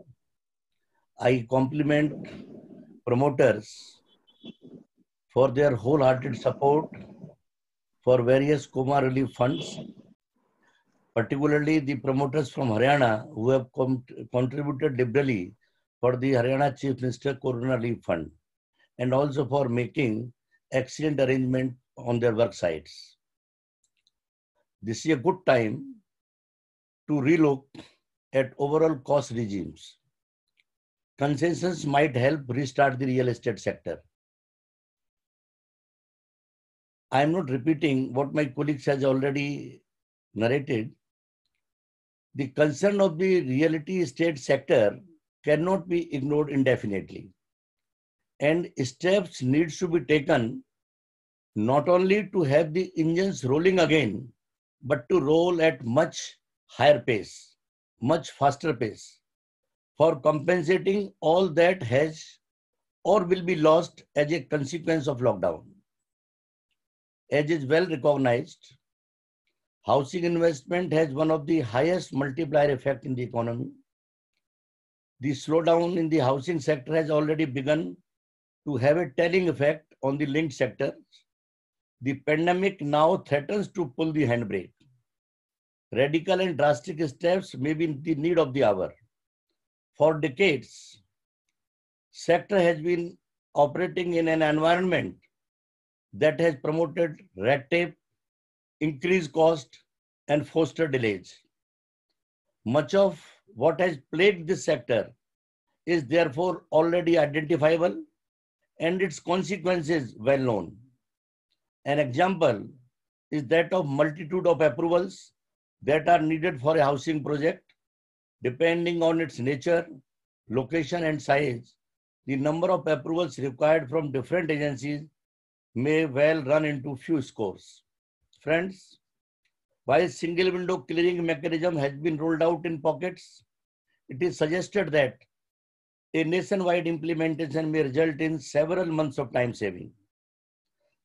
I compliment promoters for their wholehearted support for various Coma relief funds, particularly the promoters from Haryana who have contributed liberally for the Haryana Chief Minister Corona Relief Fund, and also for making excellent arrangement on their work sites. This is a good time to relook at overall cost regimes. Consensus might help restart the real estate sector. I am not repeating what my colleagues has already narrated. The concern of the real estate sector cannot be ignored indefinitely. And steps need to be taken not only to have the engines rolling again, but to roll at much higher pace, much faster pace, for compensating all that has or will be lost as a consequence of lockdown. As is well recognized, housing investment has one of the highest multiplier effect in the economy. The slowdown in the housing sector has already begun to have a telling effect on the linked sectors. The pandemic now threatens to pull the handbrake. Radical and drastic steps may be in the need of the hour. For decades, sector has been operating in an environment that has promoted red tape, increased cost, and fostered delays. Much of what has plagued this sector is therefore already identifiable and its consequences well known. An example is that of multitude of approvals that are needed for a housing project. Depending on its nature, location, and size, the number of approvals required from different agencies may well run into few scores. Friends, while single window clearing mechanism has been rolled out in pockets, it is suggested that a nationwide implementation may result in several months of time saving.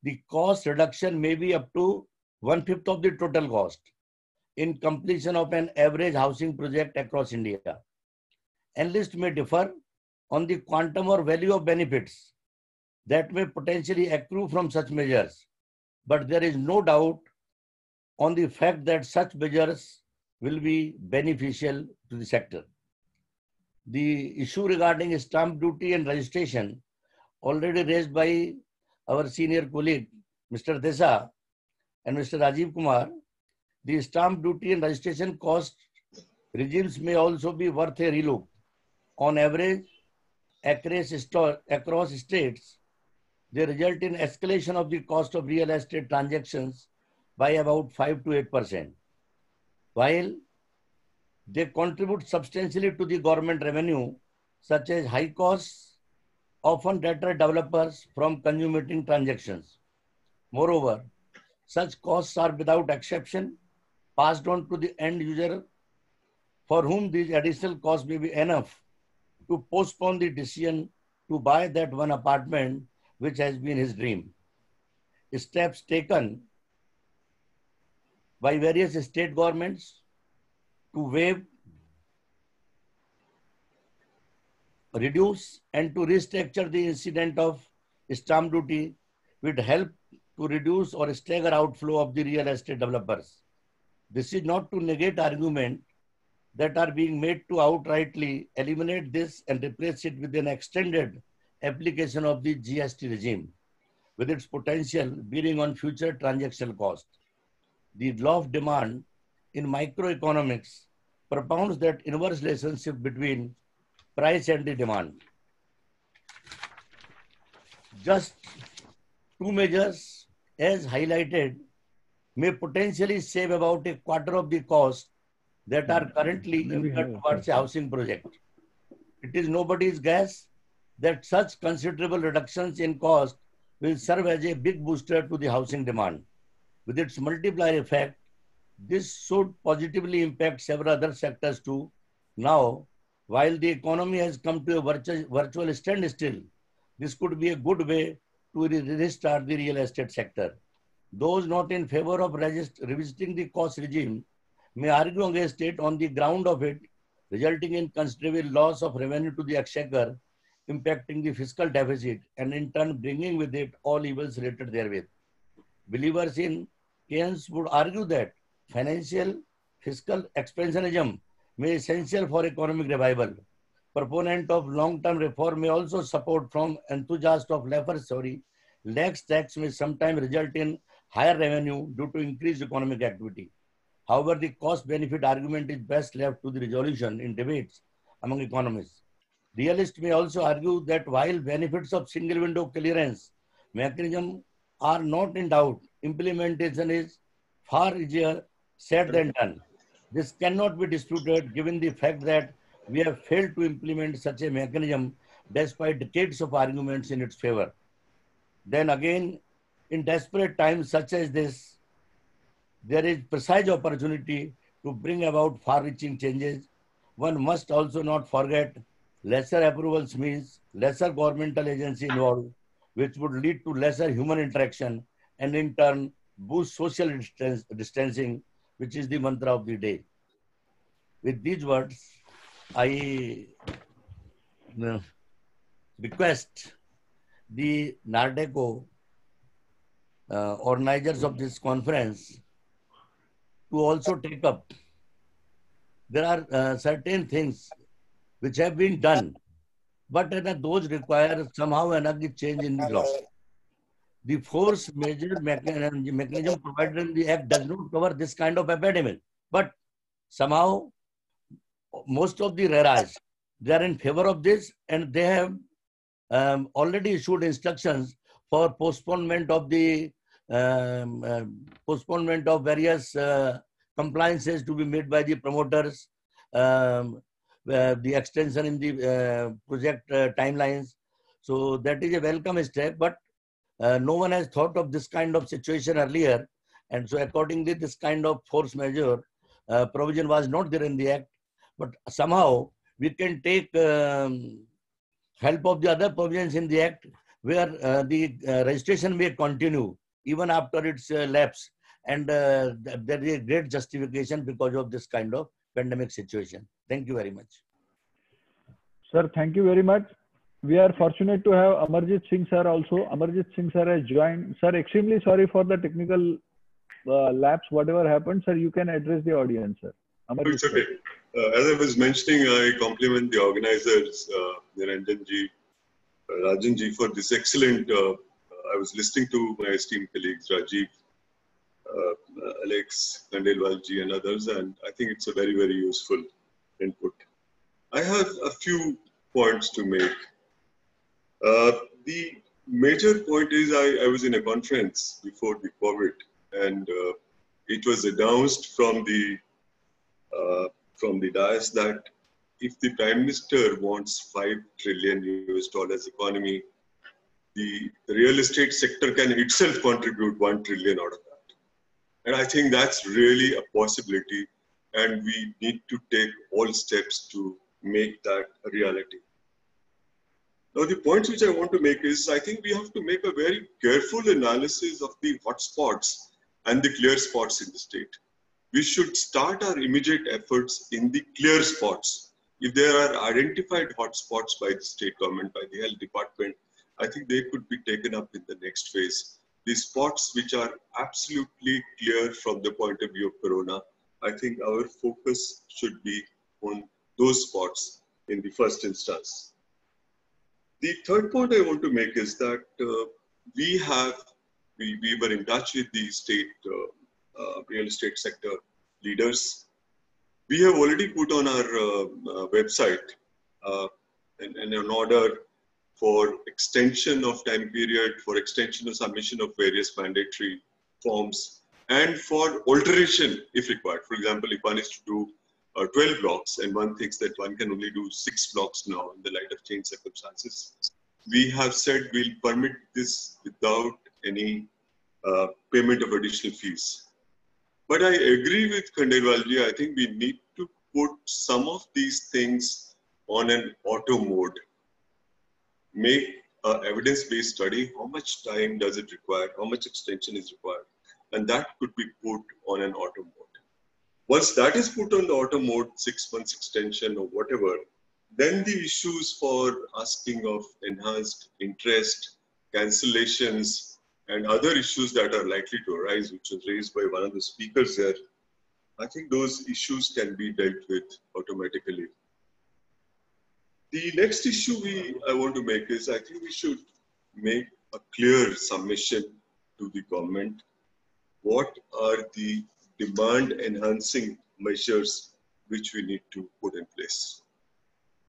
The cost reduction may be up to 1/5 of the total cost in completion of an average housing project across India. Analysts may differ on the quantum or value of benefits that may potentially accrue from such measures, but there is no doubt on the fact that such measures will be beneficial to the sector. The issue regarding stamp duty and registration, already raised by our senior colleague, Mr. Desa and Mr. Rajiv Kumar, the stamp duty and registration cost regimes may also be worth a relook. On average, across states, they result in escalation of the cost of real estate transactions by about 5 to 8%. While they contribute substantially to the government revenue, such as high costs often deter developers from consummating transactions. Moreover, such costs are without exception passed on to the end user, for whom these additional costs may be enough to postpone the decision to buy that one apartment which has been his dream. Steps taken by various state governments to waive, reduce, and to restructure the incident of stamp duty would help to reduce or stagger outflow of the real estate developers. This is not to negate argument that are being made to outrightly eliminate this and replace it with an extended application of the GST regime, with its potential bearing on future transactional cost. The law of demand in microeconomics propounds that inverse relationship between price and the demand. Just two measures, as highlighted, may potentially save about a quarter of the cost that are currently incurred towards a housing project. It is nobody's guess that such considerable reductions in cost will serve as a big booster to the housing demand. With its multiplier effect, this should positively impact several other sectors too. Now, while the economy has come to a virtual standstill, this could be a good way to restart the real estate sector. Those not in favor of revisiting the cost regime may argue against it on the ground of it, resulting in considerable loss of revenue to the exchequer, impacting the fiscal deficit, and in turn bringing with it all evils related therewith. Believers in Keynes would argue that financial fiscal expansionism may be essential for economic revival. Proponent of long-term reform may also support from enthusiast of lax tax may sometimes result in higher revenue due to increased economic activity. However, the cost-benefit argument is best left to the resolution in debates among economists. Realists may also argue that while benefits of single window clearance mechanism are not in doubt, implementation is far easier said than done. This cannot be disputed given the fact that we have failed to implement such a mechanism despite decades of arguments in its favor. Then again, in desperate times such as this, there is precise opportunity to bring about far-reaching changes. One must also not forget lesser approvals means lesser governmental agency involved, which would lead to lesser human interaction and in turn boost social distancing, which is the mantra of the day. With these words, I request the NARDECO organizers of this conference to also take up. There are certain things which have been done, but those require somehow another change in the law. The force majeure mechanism provided in the Act does not cover this kind of epidemic, but somehow most of the RERAs, they are in favor of this, and they have already issued instructions for postponement of the various compliances to be made by the promoters, the extension in the project timelines. So that is a welcome step, but no one has thought of this kind of situation earlier, and so accordingly this kind of force majeure provision was not there in the Act. But somehow we can take help of the other provisions in the Act where the registration may continue even after its lapse, and there is a great justification because of this kind of pandemic situation. Thank you very much. Sir, thank you very much. We are fortunate to have Amarjit Singh sir also. Amarjit Singh sir has joined. Sir, extremely sorry for the technical lapse, whatever happened. Sir, you can address the audience, sir. Amarjit, it's okay. As I was mentioning, I compliment the organizers, Niranjan ji, Rajan ji, for this excellent. I was listening to my esteemed colleagues, Rajiv, Alex, Khandelwal ji, and others, and I think it's a very, very useful input. I have a few points to make. The major point is I was in a conference before the COVID, and it was announced from the dais that if the Prime Minister wants $5 trillion economy, the real estate sector can itself contribute $1 trillion out of that. And I think that's really a possibility, and we need to take all steps to make that a reality. Now, the points which I want to make is, I think we have to make a very careful analysis of the hotspots and the clear spots in the state. We should start our immediate efforts in the clear spots. If there are identified hotspots by the state government, by the health department, I think they could be taken up in the next phase. The spots which are absolutely clear from the point of view of Corona, I think our focus should be on those spots in the first instance. The third point I want to make is that we were in touch with the state real estate sector leaders. We have already put on our website an order for extension of time period, for extension of submission of various mandatory forms, and for alteration if required. For example, if one is to do 12 blocks and one thinks that one can only do 6 blocks now in the light of changed circumstances, we have said we'll permit this without any payment of additional fees. But I agree with Khandelwalji. I think we need to put some of these things on an auto mode. Make an evidence-based study. How much time does it require? How much extension is required? and that could be put on an auto mode. Once that is put on the auto mode, 6 months extension or whatever, then the issues for asking of enhanced interest, cancellations, and other issues that are likely to arise, which was raised by one of the speakers there, I think those issues can be dealt with automatically. The next issue I want to make is, I think we should make a clear submission to the government. What are the demand enhancing measures which we need to put in place?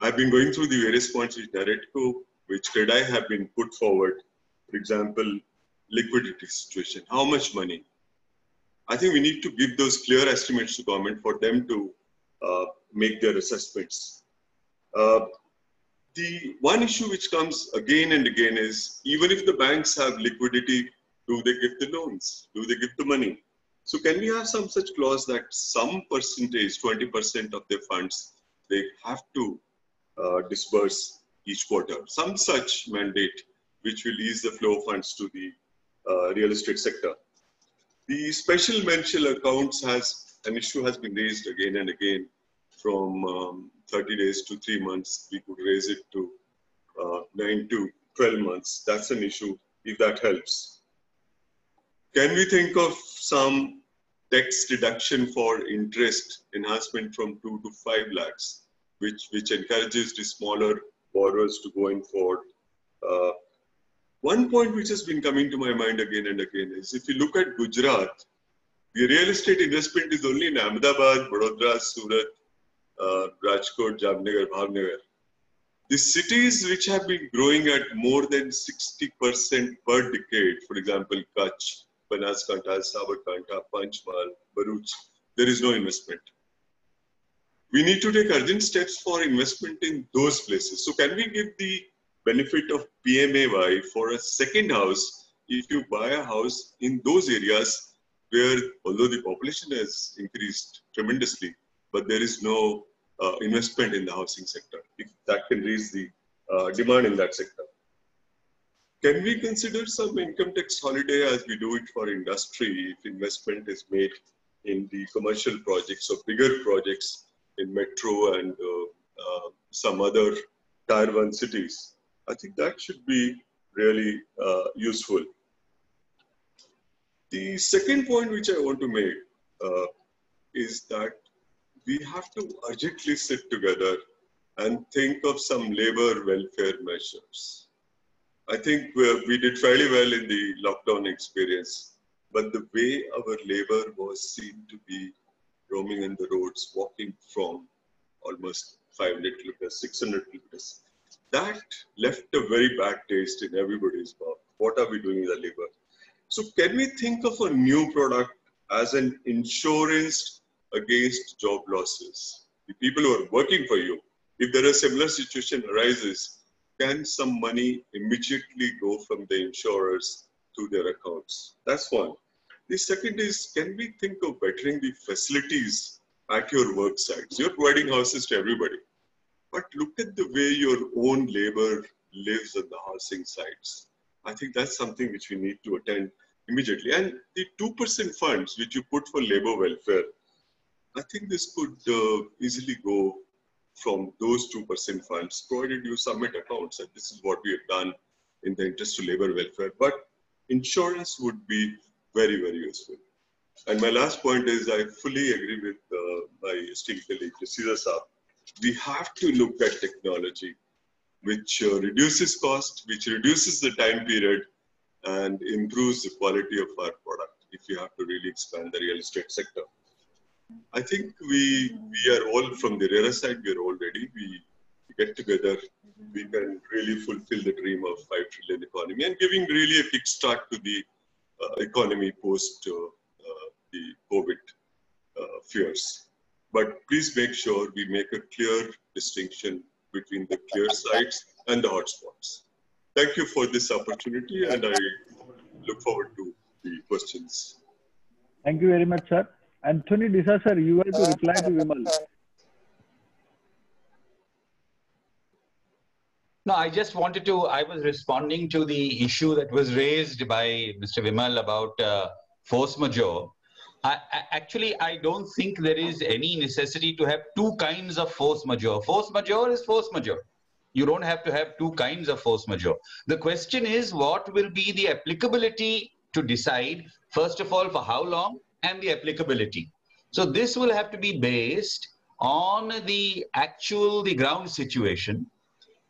I've been going through the various points which NAREDCO, which CREDAI have been put forward. For example, liquidity situation, how much money? I think we need to give those clear estimates to government for them to make their assessments. The one issue which comes again and again is, even if the banks have liquidity, do they give the loans? Do they give the money? So can we have some such clause that some percentage, 20% of their funds, they have to disburse each quarter? Some such mandate which will ease the flow of funds to the real estate sector. The special mention accounts an issue has been raised again and again. From 30 days to 3 months, we could raise it to 9 to 12 months. That's an issue, if that helps. Can we think of some tax deduction for interest enhancement from 2 to 5 lakhs, which encourages the smaller borrowers to go in for? One point which has been coming to my mind again and again is, if you look at Gujarat, the real estate investment is only in Ahmedabad, Vadodara, Surat, Rajkot, Jamnagar, Bhavnagar. The cities which have been growing at more than 60% per decade, for example, Kutch, Banaskantha, Sabarkantha, Panchmal, Bharuch, there is no investment. We need to take urgent steps for investment in those places. So can we give the benefit of PMAY for a second house if you buy a house in those areas where, although the population has increased tremendously, but there is no investment in the housing sector, if that can raise the demand in that sector. Can we consider some income tax holiday as we do it for industry if investment is made in the commercial projects or bigger projects in metro and some other tier 1 cities? I think that should be really useful. The second point which I want to make is that we have to urgently sit together and think of some labor welfare measures. I think we did fairly well in the lockdown experience, but the way our labor was seen to be roaming in the roads, walking from almost 500 kilometers, 600 kilometers, that left a very bad taste in everybody's mouth. What are we doing with the labor? So can we think of a new product as an insurance against job losses? The people who are working for you, if there is a similar situation arises, can some money immediately go from the insurers to their accounts? That's one. The second is, can we think of bettering the facilities at your work sites? You're providing houses to everybody, but look at the way your own labor lives on the housing sites. I think that's something which we need to attend immediately. And the 2% funds which you put for labor welfare, I think this could easily go from those 2% funds, provided you submit accounts. And this is what we have done in the interest of labor welfare. But insurance would be very, very useful. And my last point is, I fully agree with my esteemed colleague, Caesar Saab. We have to look at technology which reduces cost, which reduces the time period, and improves the quality of our product if we have to really expand the real estate sector. I think we are all, from the RERA side, we are all ready. We get together, we can really fulfill the dream of 5 trillion economy and giving really a kickstart to the economy post the COVID fears. But please make sure we make a clear distinction between the clear sites and the hotspots. Thank you for this opportunity, and I look forward to the questions. Thank you very much, sir. Anthony Disa, sir, you have to reply to Vimal. No, I just wanted to, I was responding to the issue that was raised by Mr. Vimal about force majeure, actually, I don't think there is any necessity to have two kinds of force majeure. Force majeure is force majeure. You don't have to have two kinds of force majeure. The question is, what will be the applicability to decide, first of all, for how long and the applicability. So this will have to be based on the ground situation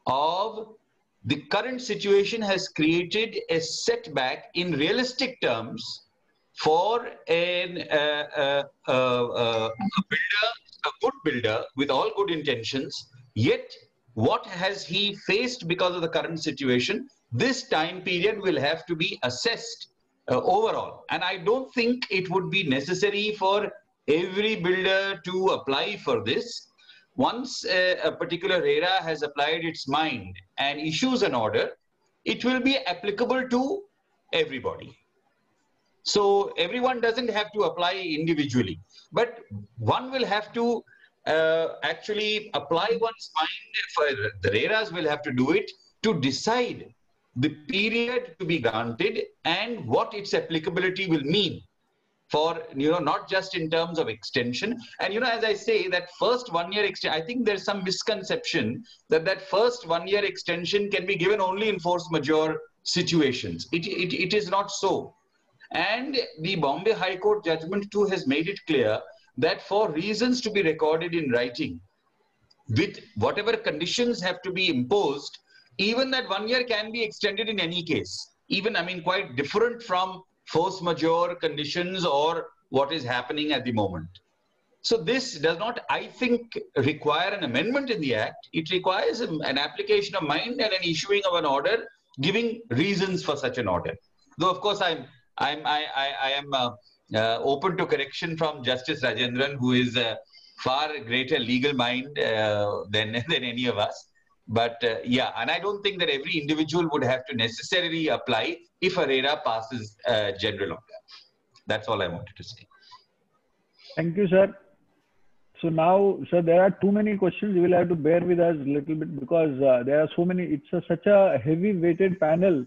of the current situation has created a setback in realistic terms for a good builder with all good intentions, yet what has he faced because of the current situation? This time period will have to be assessed overall. And I don't think it would be necessary for every builder to apply for this. Once a particular RERA has applied its mind and issues an order, it will be applicable to everybody. So everyone doesn't have to apply individually, but one will have to actually apply one's mind. The RERAs will have to do it to decide the period to be granted and what its applicability will mean for, not just in terms of extension. And, as I say, that first 1 year extension, I think there's some misconception that first 1 year extension can be given only in force majeure situations. It is not so. And the Bombay High Court judgment too has made it clear that for reasons to be recorded in writing, with whatever conditions have to be imposed, even that 1 year can be extended in any case. Even, quite different from force majeure conditions or what is happening at the moment. So this does not, I think, require an amendment in the Act. It requires an application of mind and an issuing of an order, giving reasons for such an order. Though, of course, I am open to correction from Justice Rajendran, who is a far greater legal mind than any of us. But yeah, and I don't think that every individual would have to necessarily apply if a RERA passes general order. That's all I wanted to say. Thank you, sir. So now, sir, there are too many questions. You will have to bear with us a little bit because there are so many. It's such a heavy-weighted panel.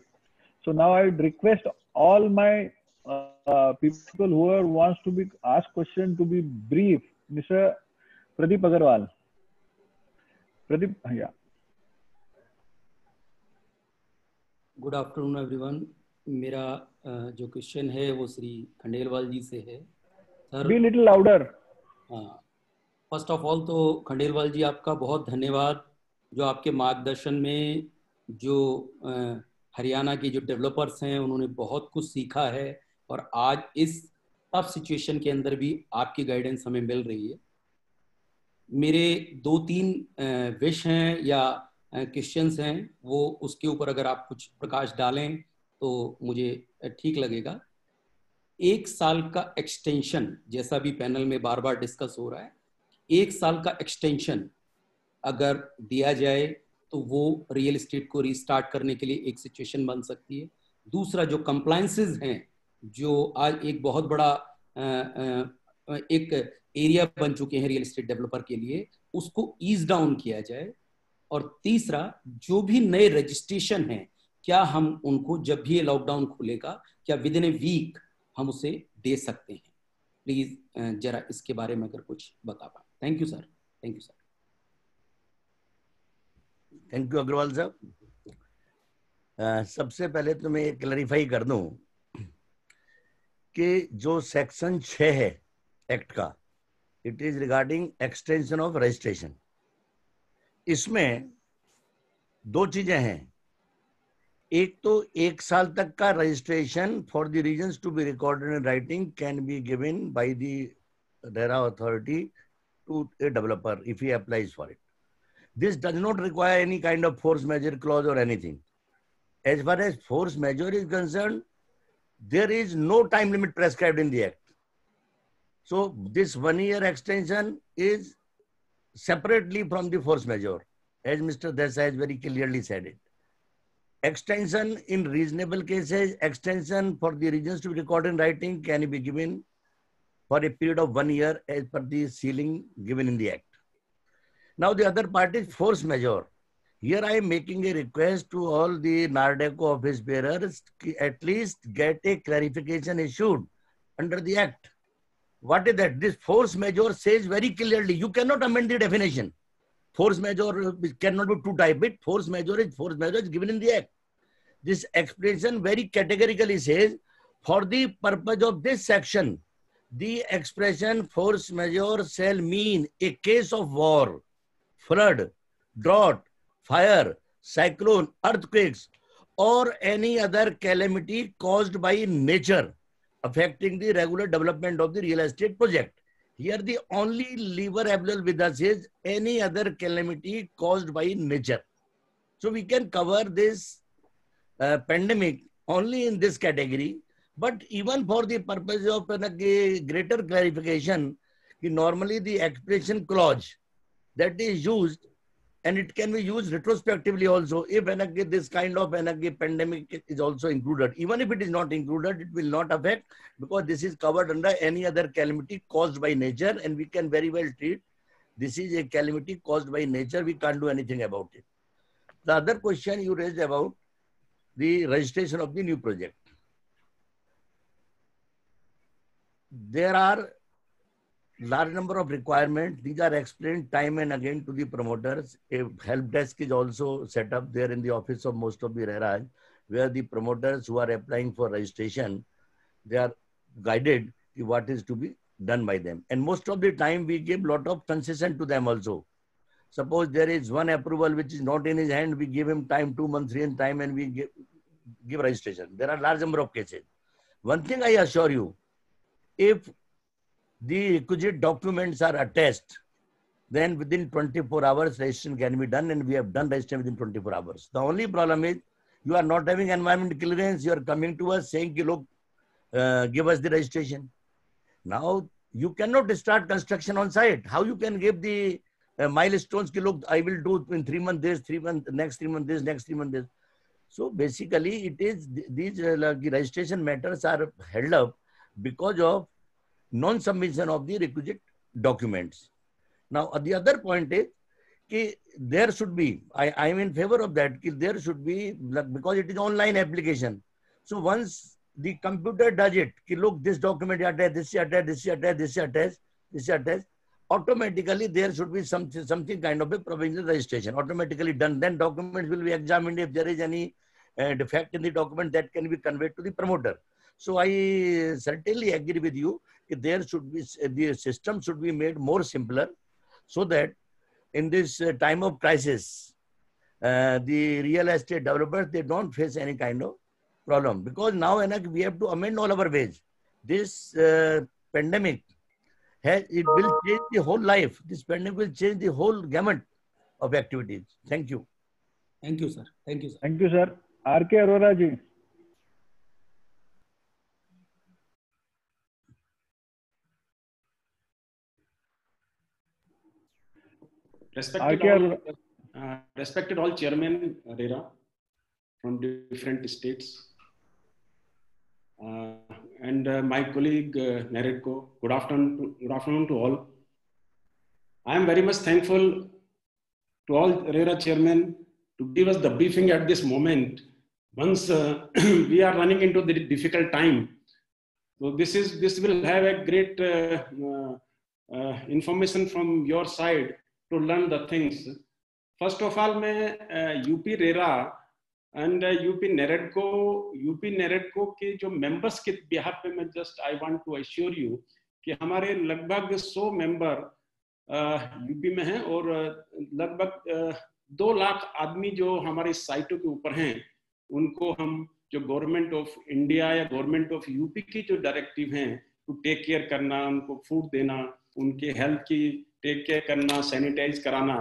So now I would request all my people who wants to be asked question to be brief. Mr. Pradeep Agarwal. Pradeep, yeah. Good afternoon everyone. मेरा जो question है वो श्री खंडेलवाल जी से है. Sir, be little louder. First of all तो खंडेलवाल जी आपका बहुत धन्यवाद, जो आपके मार्गदर्शन में जो हरियाणा के जो डेवलपर्स हैं उन्होंने बहुत कुछ सीखा है और आज इस टफ सिचुएशन के अंदर भी आपकी गाइडेंस हमें मिल रही है. मेरे 2-3 विश हैं या क्वेश्चंस हैं, वो उसके ऊपर अगर आप कुछ प्रकाश डालें तो मुझे ठीक लगेगा. 1 साल का एक्सटेंशन, जैसा भी पैनल में बार बार डिस्कस हो रहा है, 1 साल का एक्सटेंशन अगर दिया जाए तो वो रियल एस्टेट को रीस्टार्ट करने के लिए एक सिचुएशन बन सकती है. दूसरा, जो कंप्लायंसेस हैं, जो आज एक बहुत बड़ा एक एरिया बन चुके हैं रियल एस्टेट डेवलपर के लिए, उसको ईज डाउन किया जाए. और तीसरा, जो भी नए रजिस्ट्रेशन हैं, क्या हम उनको जब भी ये लॉकडाउन खुलेगा, क्या विद इन ए वीक हम उसे दे सकते हैं? प्लीज जरा इसके बारे में अगर कुछ बता पाए. Thank you sir. Thank you sir. Thank you Agarwal साहब. सबसे पहले तो मैं क्लैरिफाई कर दूं कि जो सेक्शन 6 है एक्ट का, it is regarding extension of registration. इसमें 2 चीजें हैं. एक तो 1 साल तक का registration for the reasons to be recorded in writing can be given by the RERA authority to a developer if he applies for it. This does not require any kind of force majeure clause or anything. As far as force majeure is concerned, there is no time limit prescribed in the Act. So this 1 year extension is separately from the force majeure, as Mr. Desai has very clearly said it. Extension in reasonable cases, extension for the regions to be recorded in writing can be given for a period of 1 year as per the ceiling given in the Act. Now the other part is force majeure. Here I am making a request to all the NARDECO office bearers to at least get a clarification issued under the Act. What is that? This force majeure says very clearly, you cannot amend the definition. Force majeure cannot be two types. Force majeure is given in the Act. This expression very categorically says, for the purpose of this section, the expression force majeure shall mean a case of war, flood, drought, fire, cyclone, earthquakes, or any other calamity caused by nature affecting the regular development of the real estate project. Here the only lever available with us is any other calamity caused by nature. So we can cover this pandemic only in this category, but even for the purpose of greater clarification, normally the expression clause that is used, and it can be used retrospectively also if this kind of pandemic is also included. Even if it is not included, it will not affect, because this is covered under any other calamity caused by nature, and we can very well treat this is a calamity caused by nature. We can't do anything about it. The other question you raised about the registration of the new project. There are large number of requirements. These are explained time and again to the promoters. A help desk is also set up there in the office of most of the RERA, where the promoters who are applying for registration, they are guided to what is to be done by them. And most of the time we give lot of concession to them also. Suppose there is one approval which is not in his hand, we give him time, 2 months, 3 months time, and we give registration. There are large number of cases. One thing I assure you, if the requisite documents are attached, then within 24 hours registration can be done, and we have done registration within 24 hours. The only problem is you are not having environment clearance. You are coming to us saying, look, give us the registration. Now you cannot start construction on site. How you can give the milestones? Look, I will do in 3 months this, 3 months, next 3 months this, next 3 months this. So basically it is these registration matters are held up because of non-submission of the requisite documents. Now, the other point is, there should be, I am in favor of that, there should be, because it is online application. So once the computer does it, look, this document is attached, this is attached, this is attached, this is attached, this is attached, automatically there should be something kind of a provisional registration, automatically done. Then documents will be examined. If there is any defect in the document, that can be conveyed to the promoter. So I certainly agree with you. There should be, the system should be made more simpler, so that in this time of crisis, the real estate developers, they don't face any kind of problem, because now we have to amend all our ways. This pandemic, it will change the whole life. This pandemic will change the whole gamut of activities. Thank you. Thank you, sir. Thank you, sir. Thank you, sir. R.K. Arora ji. Respected all chairmen RERA from different states, and my colleague Neredko. Good afternoon to all. I am very much thankful to all RERA chairmen to give us the briefing at this moment. Once we are running into the difficult time, so this will have a great information from your side to learn the things. First of all, मैं UP RERA and UP NEREDCO के जो members के behalf पे मैं I want to assure you कि हमारे लगभग 100 member UP में हैं, और लगभग 2 लाख आदमी जो हमारी साइटों के ऊपर हैं, उनको हम जो गवर्नमेंट ऑफ इंडिया या गवर्नमेंट ऑफ यूपी की जो डायरेक्टिव हैं, टू टेक केयर करना, उनको फूड देना, उनके हेल्थ की टेक केयर करना, सैनिटाइज कराना,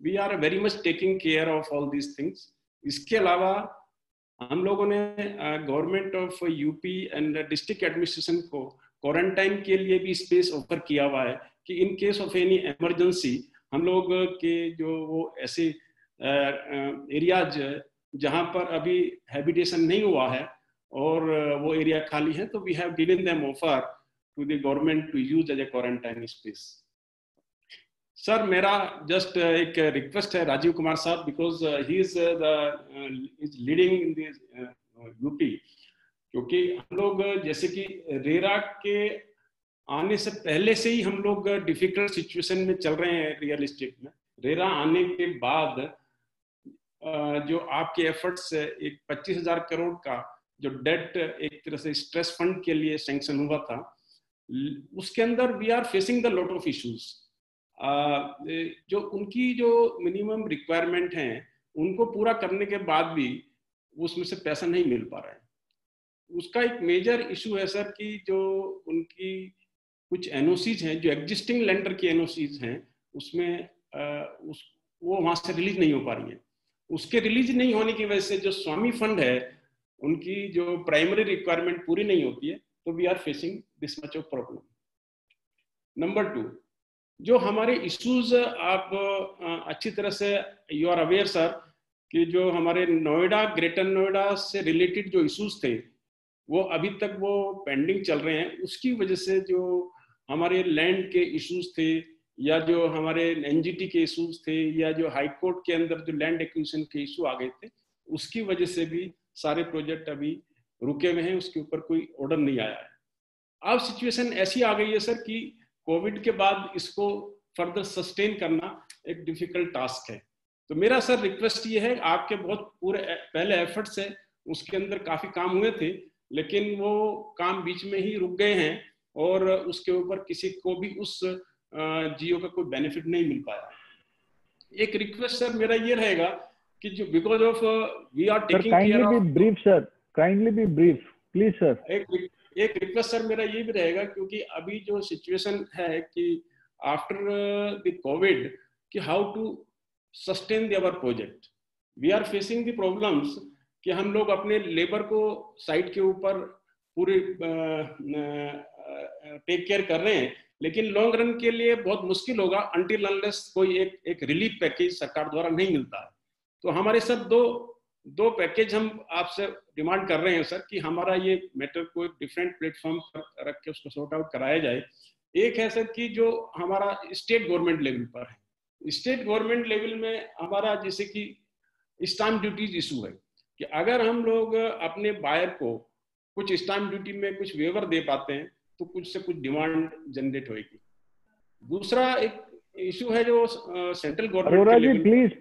we are very much taking care of all these things. इसके अलावा हम लोगों ने government of UP and district administration को क्वारंटाइन के लिए भी स्पेस ऑफर किया हुआ है कि in case of any emergency हम लोग के जो वो ऐसे एरियाज जहां पर अभी हैबिटेशन नहीं हुआ है और वो एरिया खाली है, तो we have given them offer to the government to use as a quarantine space. Sir, मेरा जस्ट एक रिक्वेस्ट है राजीव कुमार साहब, because he is leading in this UP, क्योंकि हम लोग जैसे कि रेरा के आने से पहले से ही हम लोग डिफिकल्ट सिचुएशन में चल रहे हैं रियल एस्टेट में। रेरा आने के बाद जो आपके एफर्ट्स से एक 25,000 करोड़ का जो डेट एक तरह से स्ट्रेस फंड के लिए सैंक्शन हुआ था, उसके अंदर we are facing the lot of issues. जो उनकी जो मिनिमम रिक्वायरमेंट हैं उनको पूरा करने के बाद भी उसमें से पैसा नहीं मिल पा रहा है। उसका एक मेजर इशू है सर कि जो उनकी कुछ एनओसीज हैं, जो एग्जिस्टिंग लेंडर की एनओसीज हैं, उसमें वो वहां से रिलीज नहीं हो पा रही है। उसके रिलीज नहीं होने की वजह से जो स्वामी फंड है उनकी जो प्राइमरी रिक्वायरमेंट पूरी नहीं होती है, तो we are facing this much of problem. Number 2, जो हमारे इश्यूज आप अच्छी तरह से यू आर अवेयर सर कि जो हमारे नोएडा, ग्रेटर नोएडा से रिलेटेड जो इश्यूज थे वो अभी तक वो पेंडिंग चल रहे हैं। उसकी वजह से जो हमारे लैंड के इश्यूज थे या जो हमारे एनजीटी के इश्यूज थे या जो हाई कोर्ट के अंदर जो लैंड एक्विजिशन के इशू आ गए थे, उसकी वजह से भी सारे प्रोजेक्ट अभी रुके हुए हैं, उसके ऊपर कोई ऑर्डर नहीं आया है। अब सिचुएशन ऐसी आ गई है सर कि कोविड के बाद इसको फर्दर सस्टेन करना एक डिफिकल्ट टास्क है। तो मेरा सर रिक्वेस्ट ये है, आपके बहुत पूरे पहले एफर्ट्स है, उसके अंदर काफी काम हुए थे, लेकिन वो काम बीच में ही रुक गए हैं और उसके ऊपर किसी को भी उस जियो का कोई बेनिफिट नहीं मिल पाया। एक रिक्वेस्ट सर मेरा ये रहेगा कि जो because of we are taking care of, brief sir, kindly be brief please sir. एक रिक्वेस्ट सर मेरा ये भी रहेगा, क्योंकि अभी जो सिचुएशन है कि आफ्टर द कोविड कि how to sustain our project, we are facing the problems कि हम लोग अपने लेबर को साइट के ऊपर पूरे टेक केयर कर रहे हैं, लेकिन लॉन्ग रन के लिए बहुत मुश्किल होगा अनटिल अनलेस कोई एक रिलीफ पैकेज सरकार द्वारा नहीं मिलता है। तो हमारे सर दो पैकेज हम आपसे डिमांड कर रहे हैं सर कि हमारा ये मैटर को एक डिफरेंट प्लेटफॉर्म पर रख के उसको सॉर्ट आउट कराया जाए। एक है सर कि जो हमारा स्टेट गवर्नमेंट लेवल पर है, स्टेट गवर्नमेंट लेवल में हमारा जैसे कि स्टाम्प ड्यूटीज इशू है कि अगर हम लोग अपने बायर को कुछ स्टाम्प ड्यूटी में कुछ वेवर दे पाते हैं तो कुछ से कुछ डिमांड जनरेट होगी। दूसरा एक इशू है जो central government, Arora ji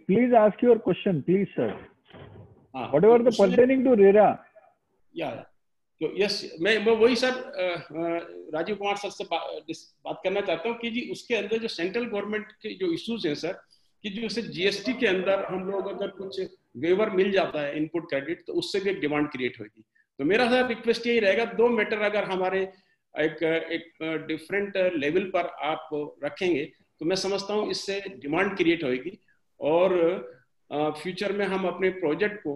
please ask your question please sir, whatever the pertaining to RERA. या तो यस, मैं वही सर राजीव कुमार सर से बात करना चाहता हूँ कि जी उसके अंदर जो सेंट्रल गवर्नमेंट के जो इश्यूज हैं सर कि जो उसे जीएसटी के अंदर हम लोग अगर कुछ वेवर मिल जाता है इनपुट क्रेडिट, तो उससे भी एक डिमांड क्रिएट होगी। तो मेरा सर रिक्वेस्ट यही रहेगा, दो मैटर अगर हमारे एक डिफरेंट लेवल पर आप रखेंगे तो मैं समझता हूँ इससे डिमांड क्रिएट होगी और फ्यूचर में हम अपने प्रोजेक्ट को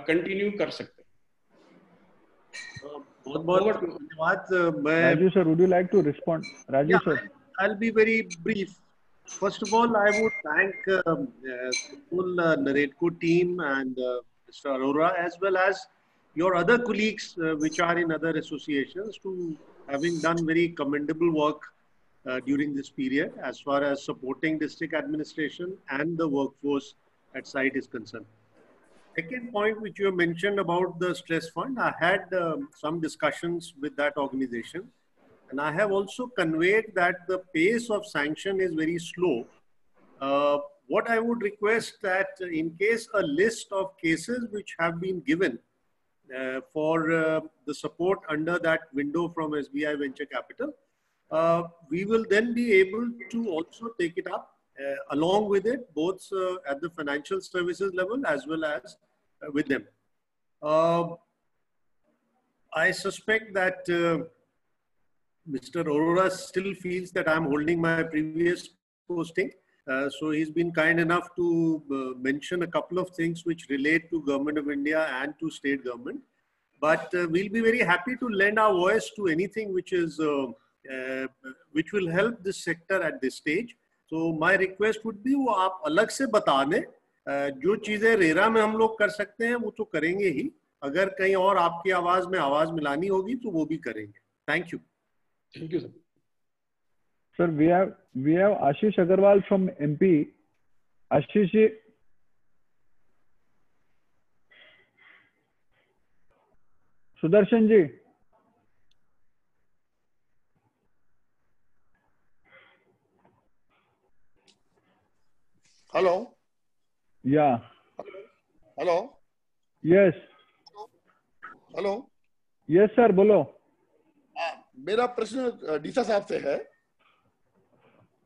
कंटिन्यू कर सकते हैं। बहुत धन्यवाद। Raju sir, would you like to respond? Raju sir, I'll be very brief. First of all, I would thank the full Naredco team and Mr. Arora, as well as your other colleagues which are in other associations, to having done very commendable work during this period as far as supporting district administration and the workforce at site is concerned. Second point which you mentioned about the stress fund, I had some discussions with that organization. And I have also conveyed that the pace of sanction is very slow. What I would request that in case a list of cases which have been given for the support under that window from SBI Venture Capital, we will then be able to also take it up along with it, both at the financial services level as well as with them. I suspect that Mr. Arora still feels that I'm holding my previous posting. So he's been kind enough to mention a couple of things which relate to Government of India and to state government. But we'll be very happy to lend our voice to anything which is which will help this sector at this stage. So my request would be वो आप अलग से बता दें, जो चीजें RERA में हम लोग कर सकते हैं वो तो करेंगे ही, अगर कहीं और आपकी आवाज में आवाज मिलानी होगी तो वो भी करेंगे। Thank you. Thank you, sir. Sir, we have Ashish Agarwal from MP. Ashish ji. Sudarshan ji. Hello. Yeah. Hello. Yes. Hello. Yes sir, बोलो. मेरा प्रश्न डीसा साहब से है.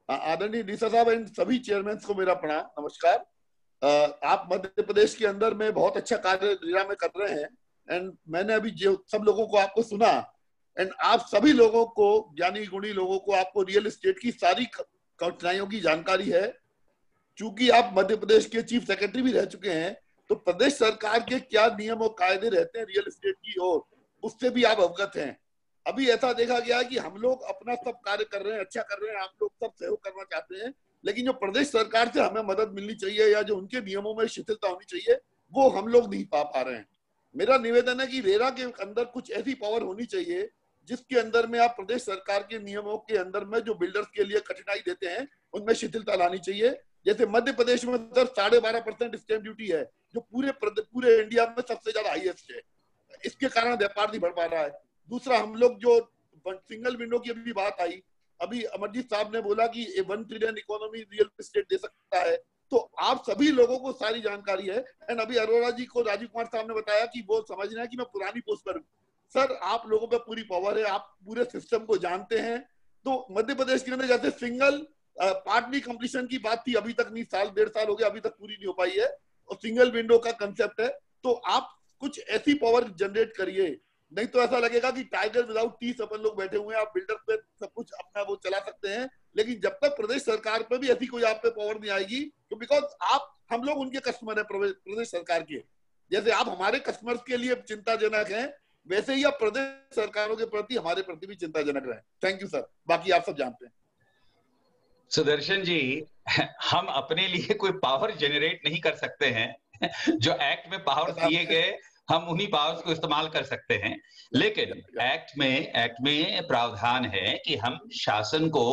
आदरणीय डीसा साहब एंड सभी चेयरमैन को मेरा प्रणाम, नमस्कार. आप मध्य प्रदेश के अंदर में बहुत अच्छा कार्य रेरा में कर रहे हैं एंड मैंने अभी जो सब लोगों को आपको सुना एंड आप सभी लोगों को, ज्ञानी गुणी लोगों को, आपको रियल एस्टेट की सारी कठिनाइयों की जानकारी है. चूंकि आप मध्य प्रदेश के चीफ सेक्रेटरी भी रह चुके हैं, तो प्रदेश सरकार के क्या नियम और कायदे रहते हैं रियल एस्टेट की ओर, उससे भी आप अवगत हैं. अभी ऐसा देखा गया कि हम लोग अपना सब कार्य कर रहे हैं, अच्छा कर रहे हैं, आप लोग सब सहयोग करना चाहते हैं, लेकिन जो प्रदेश सरकार से हमें मदद मिलनी चाहिए या जो उनके नियमों में शिथिलता होनी चाहिए, वो हम लोग नहीं पा रहे हैं. मेरा निवेदन है कि रेरा के अंदर कुछ ऐसी पावर होनी चाहिए जिसके अंदर में आप प्रदेश सरकार के नियमों के अंदर में जो बिल्डर्स के लिए कठिनाई देते हैं उनमें शिथिलता लानी चाहिए. जैसे मध्य प्रदेश में 12.5% स्टैंप ड्यूटी है, जो पूरे इंडिया में सबसे ज्यादा हाईएस्ट है. इसके कारण व्यापार नहीं बढ़ पा रहा है. दूसरा, हम लोग जो सिंगल विंडो की अभी बात आई, अभी अमरजीत साहब ने बोला कि 1 ट्रिलियन इकोनॉमी रियल एस्टेट दे सकता है, तो आप सभी लोगों को सारी जानकारी है. एंड अभी अरोड़ा जी को राजीव कुमार साहब ने बताया कि वो समझ रहे हैं कि मैं पुरानी पोस्ट पर हूं. सर, आप लोगों पे पूरी पावर है, आप पूरे सिस्टम को जानते हैं. तो मध्य प्रदेश के अंदर जैसे सिंगल पार्टली कंप्लीशन की बात थी, अभी तक नहीं, 1.5 साल हो गया, अभी तक पूरी नहीं हो पाई है, और सिंगल विंडो का कंसेप्ट है. तो आप कुछ ऐसी पावर जनरेट करिए, नहीं तो ऐसा लगेगा कि टाइगर विदाउट टीथ अपन लोग बैठे हुए हैं. आप बिल्डर पे सब कुछ अपना वो चला सकते हैं, लेकिन जब तक प्रदेश सरकार पे भी ऐसी कोई आप पे पावर नहीं आएगी, तो बिकॉज आप, हम लोग उनके कस्टमर है प्रदेश सरकार के, जैसे आप हमारे कस्टमर्स के लिए चिंताजनक हैं, वैसे ही आप प्रदेश सरकारों के प्रति, हमारे प्रति भी चिंताजनक रहे. Thank you sir. बाकी आप सब जानते हैं. सुदर्शन जी, हम अपने लिए कोई पावर जनरेट नहीं कर सकते हैं. जो एक्ट में पावर दिए गए, हम उन्हीं पावर्स को इस्तेमाल कर सकते हैं. लेकिन एक्ट में प्रावधान है कि हम शासन को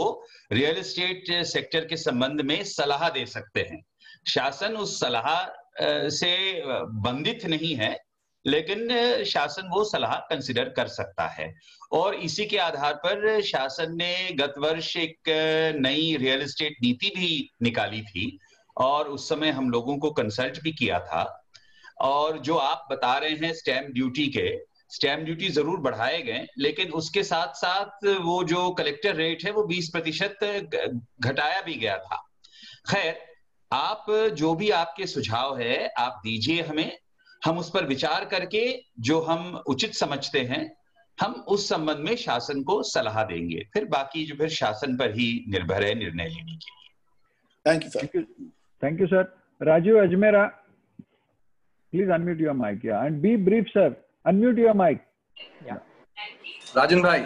रियल एस्टेट सेक्टर के संबंध में सलाह दे सकते हैं. शासन उस सलाह से बंधित नहीं है, लेकिन शासन वो सलाह कंसिडर कर सकता है. और इसी के आधार पर शासन ने गत वर्ष एक नई रियल एस्टेट नीति भी निकाली थी, और उस समय हम लोगों को कंसल्ट भी किया था. और जो आप बता रहे हैं स्टैंप ड्यूटी जरूर बढ़ाए गए, लेकिन उसके साथ साथ वो जो कलेक्टर रेट है वो 20% घटाया भी गया था. खैर, आप जो भी आपके सुझाव है आप दीजिए हमें, हम उस पर विचार करके जो हम उचित समझते हैं, हम उस संबंध में शासन को सलाह देंगे. फिर बाकी जो फिर शासन पर ही निर्भर है निर्णय लेने के लिए. Thank you sir. Thank you sir. Rajiv Ajmera, please unmute your mic. Yeah, and be brief, sir. Unmute your mic. Yeah. Rajan bhai,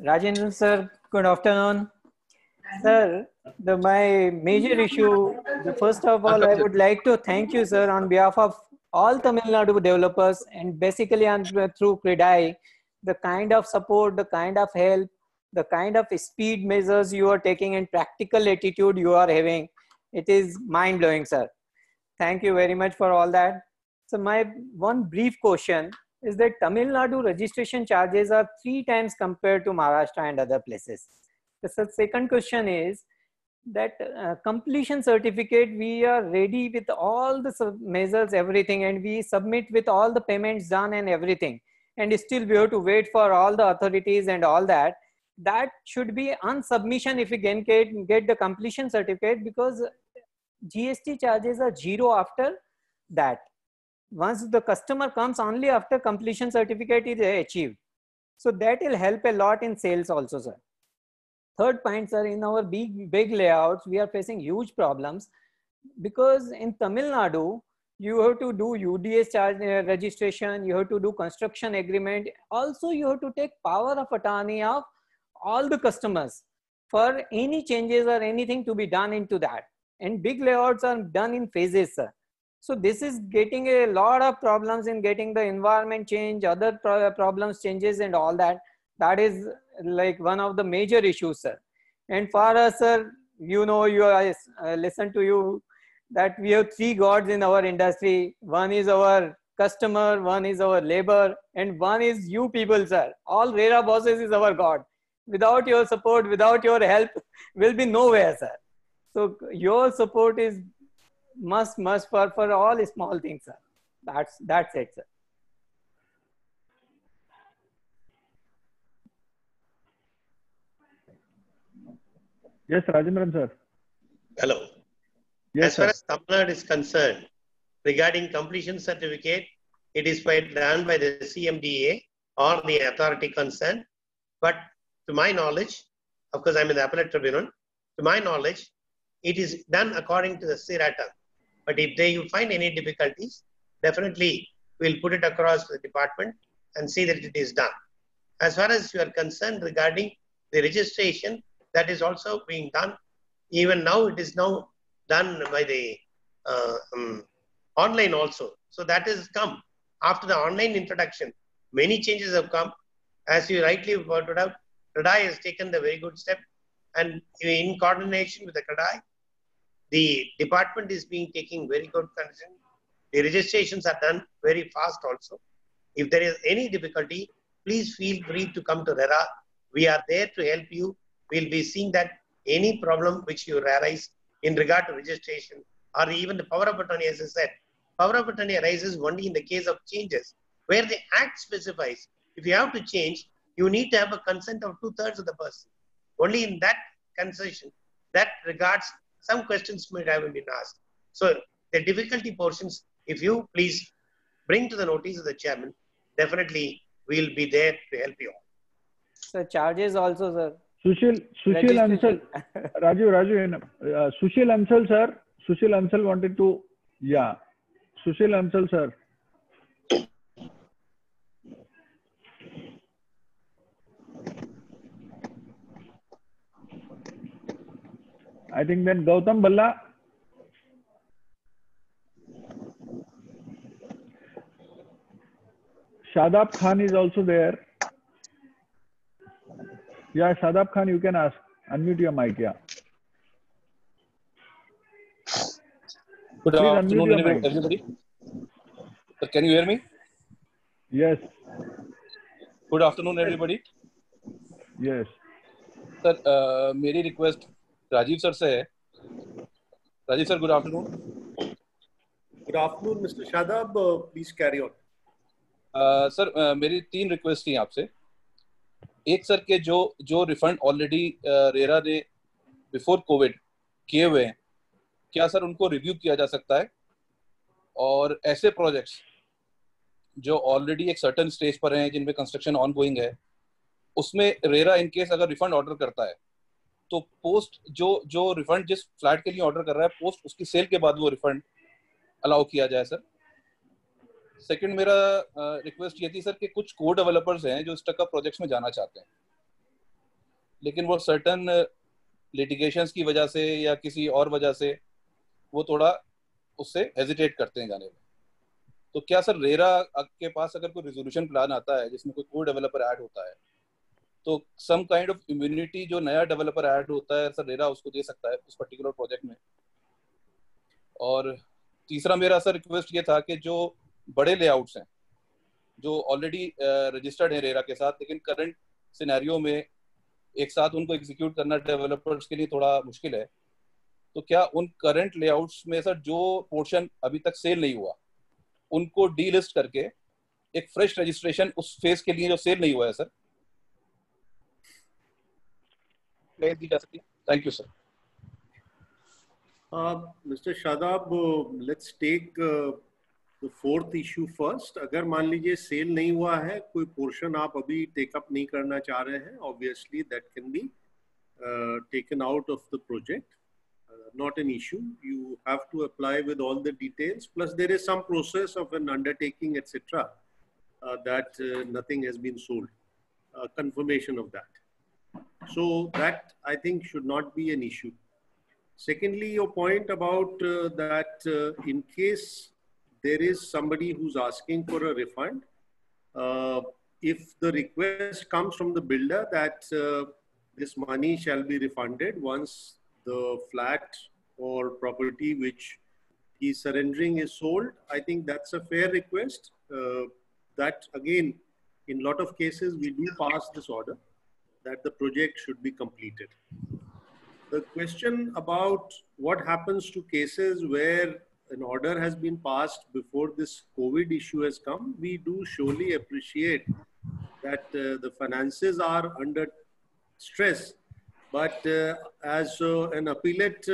Rajendran sir, good afternoon. Sir, my major issue, first of all, I would like to thank you, sir, on behalf of all Tamil Nadu developers and basically through CREDAI, the kind of support, the kind of help, the kind of speed measures you are taking and practical attitude you are having. It is mind-blowing, sir. Thank you very much for all that. So my one brief question is that Tamil Nadu registration charges are 3 times compared to Maharashtra and other places. The second question is that completion certificate, we are ready with all the measures, everything, and we submit with all the payments done and everything. And still we have to wait for all the authorities and all that. That should be on submission if we can get the completion certificate, because GST charges are 0 after that. Once the customer comes, only after completion certificate is achieved. So that will help a lot in sales also, sir. Third point, sir, in our big layouts, we are facing huge problems, because in Tamil Nadu, you have to do UDS charge registration, you have to do construction agreement. Also, you have to take power of attorney of all the customers for any changes or anything to be done into that. And big layouts are done in phases, sir. So this is getting a lot of problems in getting the environment change, other problems, changes and all that. That is like one of the major issues, sir. And for us, sir, you know, I listen to you that we have 3 gods in our industry. One is our customer, one is our labor, and one is you people, sir. All RERA bosses is our God. Without your support, without your help, we'll be nowhere, sir. So your support is must for all small things, sir. That's it, sir. Yes, Rajendran sir. Hello. Yes, as far sir. as Tamil Nadu is concerned, regarding completion certificate, it is done by the CMDA or the authority concerned. But to my knowledge, of course, I'm in the appellate tribunal. To my knowledge, it is done according to the CERATA. But if you find any difficulties, definitely we'll put it across to the department and see that it is done. As far as you are concerned regarding the registration, that is also being done. Even now, it is now done by the online also. So that has come after the online introduction. Many changes have come. As you rightly pointed out, CREDAI has taken the very good step, and in coordination with the CREDAI, the department is being taking very good concern. The registrations are done very fast also. If there is any difficulty, please feel free to come to RERA. We are there to help you. We'll be seeing that any problem which you arise in regard to registration or even the power of attorney, as I said, power of attorney arises only in the case of changes where the act specifies if you have to change, you need to have a consent of 2/3 of the person. Only in that concession, that regards, some questions might have been asked. So the difficulty portions, if you please bring to the notice of the chairman, definitely we'll be there to help you all. So charges also, sir. Sushil Ansal, Raju, Sushil Ansal, sir. Sushil Ansal wanted to, yeah. Sushil Ansal, sir. I think then Gautam Balla. Shadab Khan is also there. Yeah, Shadab Khan, you can ask. Unmute your mic, yeah. Good Please afternoon, unmute your mic. everybody. Sir, can you hear me? Yes. Good afternoon, everybody. Yes. Sir, मेरी request Rajiv sir से है. Rajiv sir, good afternoon. Good afternoon, Mr. Shadab. Please carry on. Sir, मेरी 3 request थी आपसे. एक sir के जो refund already RERA ने बिफोर कोविड किए हुए हैं, क्या सर उनको रिव्यू किया जा सकता है? और ऐसे प्रोजेक्ट्स जो ऑलरेडी एक सर्टेन स्टेज पर हैं, जिनमें कंस्ट्रक्शन ऑन गोइंग है, उसमें रेरा इन केस अगर रिफंड ऑर्डर करता है तो पोस्ट जो रिफंड जिस फ्लैट के लिए ऑर्डर कर रहा है, पोस्ट उसकी सेल के बाद वो रिफंड अलाउ किया जाए सर. सेकंड मेरा रिक्वेस्ट ये थी सर कि कुछ को डेवलपर्स हैं जो इस टका प्रोजेक्ट्स में जाना चाहते हैं, लेकिन वो सर्टेन लिटिगेशंस की वजह से या किसी और वजह से वो थोड़ा उससे हेजिटेट करते हैं जाने में. तो क्या सर रेरा के पास अगर कोई रिजोल्यूशन प्लान आता है जिसमें कोई को डेवलपर ऐड होता है, तो सम काइंड ऑफ इम्यूनिटी जो नया डेवलपर ऐड होता है सर, रेरा उसको दे सकता है उस पर्टिकुलर प्रोजेक्ट में? और तीसरा मेरा सर रिक्वेस्ट ये था कि जो बड़े लेआउट्स हैं जो ऑलरेडी रजिस्टर्ड हैं रेरा के साथ, लेकिन करंट सिनेरियो में एक साथ उनको एग्जीक्यूट करना डेवलपर्स के लिए थोड़ा मुश्किल है, तो क्या उन करंट लेआउट्स में सर जो पोर्शन अभी तक सेल नहीं हुआ उनको डीलिस्ट करके एक फ्रेश रजिस्ट्रेशन उस फेज के लिए जो सेल नहीं हुआ है सर ले दी जा सकती? Thank you sir. Mr. Shadab, let's take the fourth issue first. अगर मान लीजिए सेल नहीं हुआ है, कोई पोर्शन आप अभी टेकअप नहीं करना चाह रहे हैं, obviously that can be taken out of the project. Not an issue. You have to apply with all the details. Plus, there is some process of an undertaking, etc. That nothing has been sold. Confirmation of that. So that I think should not be an issue. Secondly, your point about that in case there is somebody who's asking for a refund, if the request comes from the builder that this money shall be refunded once the flat or property which he's surrendering his soul. I think that's a fair request. That again, in a lot of cases, we do pass this order that the project should be completed. The question about what happens to cases where an order has been passed before this COVID issue has come, we do surely appreciate that the finances are under stress. But as an appellate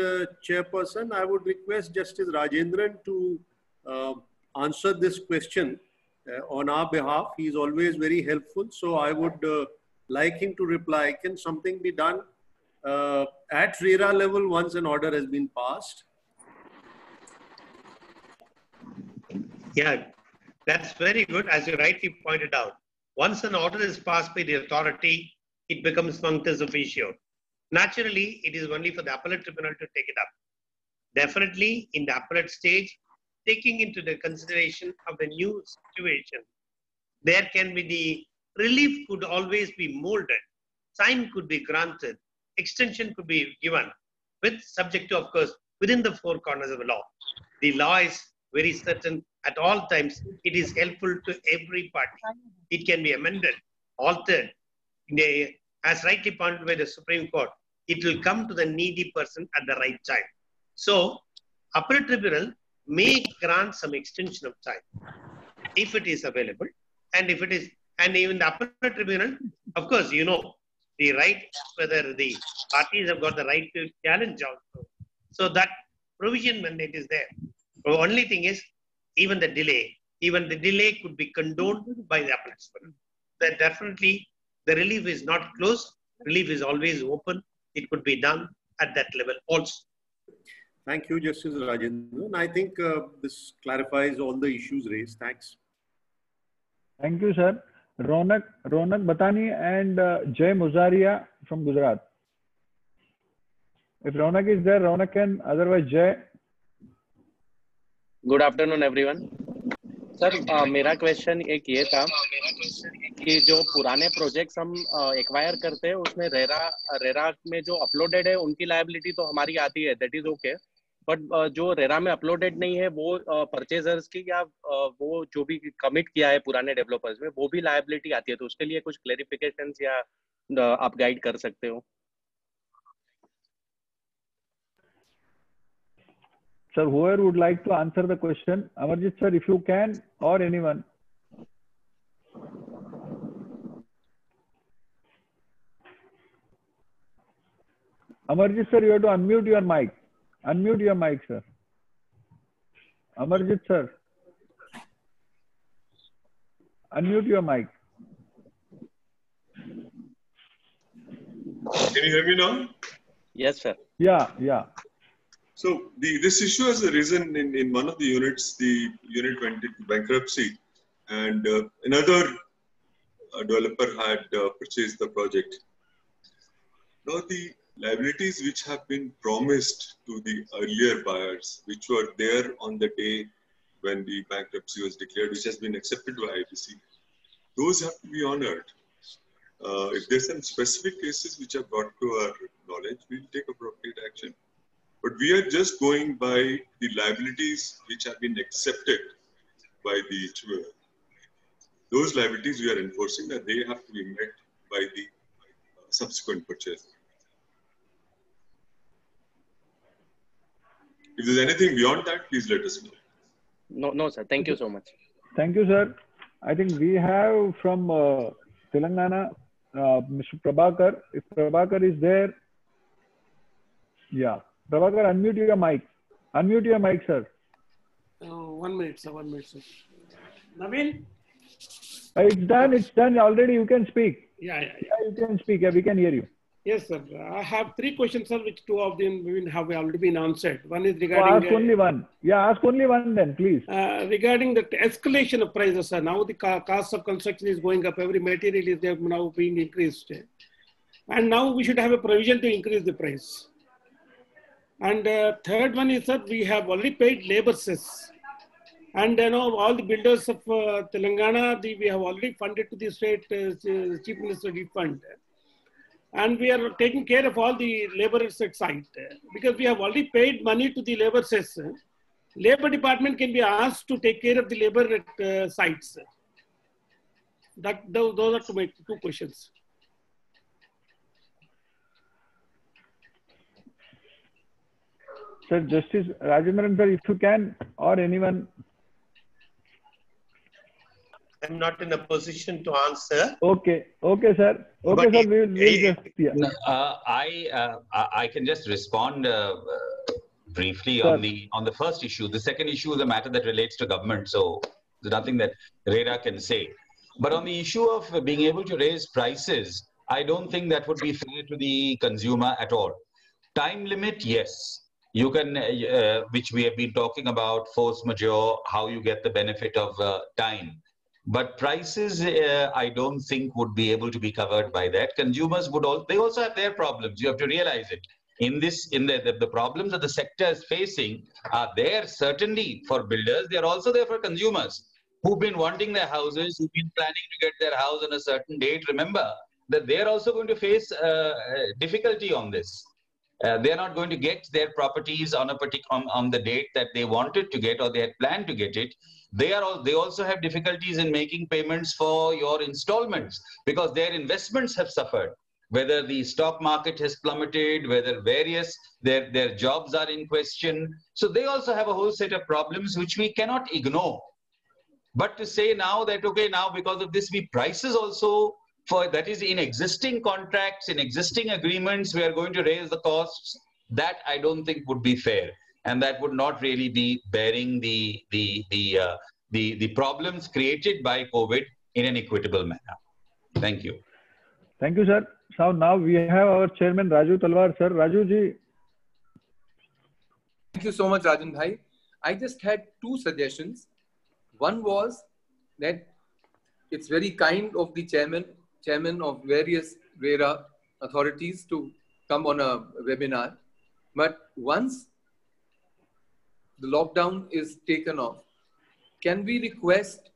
chairperson, I would request Justice Rajendran to answer this question on our behalf. He is always very helpful. So I would like him to reply, can something be done at RERA level once an order has been passed? Yeah, that's very good. As you rightly pointed out, once an order is passed by the authority, it becomes functus officio. Naturally, it is only for the appellate tribunal to take it up. Definitely, in the appellate stage, taking into the consideration of the new situation, there can be the relief could always be molded, time could be granted, extension could be given, with subject to, of course, within the four corners of the law. The law is very certain at all times. It is helpful to every party. It can be amended, altered. As rightly pointed by the Supreme Court, it will come to the needy person at the right time. So, appellate tribunal may grant some extension of time if it is available, and if it is, and even the appellate tribunal, of course, you know, the right, whether the parties have got the right to challenge also. So that provision mandate is there. The only thing is, even the delay could be condoned by the appellate tribunal. That definitely the relief is not closed. Relief is always open. It could be done at that level also. Thank you, Justice Rajendran. I think this clarifies all the issues raised. Thanks. Thank you, sir. Ronak Batani and Jay Muzaria from Gujarat. If Ronak is there, Ronak can. Otherwise, Jay. Good afternoon everyone. Sir मेरा question एक ये था कि जो पुराने projects हम acquire करते हैं उसमें रेरा में जो अपलोडेड है उनकी लायबिलिटी तो हमारी आती है, दैट इज ओके, बट जो रेरा में अपलोडेड नहीं है वो परचेजर्स की या वो जो भी कमिट किया है पुराने डेवलपर्स में वो भी लायबिलिटी आती है, तो उसके लिए कुछ क्लेरिफिकेशंस या आप गाइड कर सकते हो? Sir, whoever would like to answer the question, Amarjit sir, if you can, or anyone. Amarjit sir, you have to unmute your mic. Unmute your mic, sir. Amarjit sir. Unmute your mic. Can you hear me now? Yes, sir. Yeah. So this issue has arisen in one of the units. The unit went into bankruptcy, and another developer had purchased the project. Now the liabilities which have been promised to the earlier buyers, which were there on the day when the bankruptcy was declared, which has been accepted by IBC, those have to be honored. If there's some specific cases which have brought to our knowledge, we'll take appropriate action. But we are just going by the liabilities which have been accepted by the tribunal. Those liabilities we are enforcing that they have to be met by the subsequent purchaser. If there's anything beyond that, please let us know. No, sir. Thank you so much. Thank you, sir. I think we have from Telangana, Mr. Prabhakar. If Prabhakar is there, yeah. Prabhakar, unmute your mic. Unmute your mic, sir. 1 minute, sir. 1 minute, sir. Naveen? It's done already. You can speak. Yeah, you can speak. Yeah, we can hear you. Yes, sir. I have 3 questions, sir, which 2 of them have already been answered. One is regarding... ask only one. Yeah, ask only one then, please. Regarding the escalation of prices, sir. Now the cost of construction is going up. Every material is now being increased. And now we should have a provision to increase the price. And third one is that we have already paid labor cess. And all the builders of Telangana, we have already funded to the state chief minister refund. And we are taking care of all the laborers at site. Because we have already paid money to the labor cess. Labor department can be asked to take care of the labor at sites. Those are two questions. Sir, Justice Rajendran sir, if you can, or anyone. I'm not in a position to answer. Okay, okay, sir. Okay, sir. We'll just. Yeah. No, I can just respond briefly Sir. on the first issue. The second issue is a matter that relates to government, so there's nothing that RERA can say. But on the issue of being able to raise prices, I don't think that would be fair to the consumer at all. Time limit, yes. You can, which we have been talking about, force majeure, how you get the benefit of time. But prices, I don't think would be able to be covered by that. Consumers would they also have their problems. You have to realize it. The problems that the sector is facing are there certainly for builders. They are also there for consumers who've been wanting their houses, who've been planning to get their house on a certain date. Remember that they're also going to face difficulty on this. They're not going to get their properties on on the date that they wanted to get or they had planned to get it. They also have difficulties in making payments for your installments because their investments have suffered. Whether the stock market has plummeted, whether their jobs are in question. So they also have a whole set of problems which we cannot ignore. But to say now that, okay, now because of this, prices also for that is in existing contracts, in existing agreements, we are going to raise the costs. That I don't think would be fair, and that would not really be bearing the problems created by COVID in an equitable manner. Thank you. Thank you, sir. So now we have our chairman Raju Talwar, sir. Raju ji. Thank you so much, Rajan Bhai. I just had two suggestions. One was that it's very kind of the chairman of various RERA authorities to come on a webinar. But once the lockdown is taken off, can we request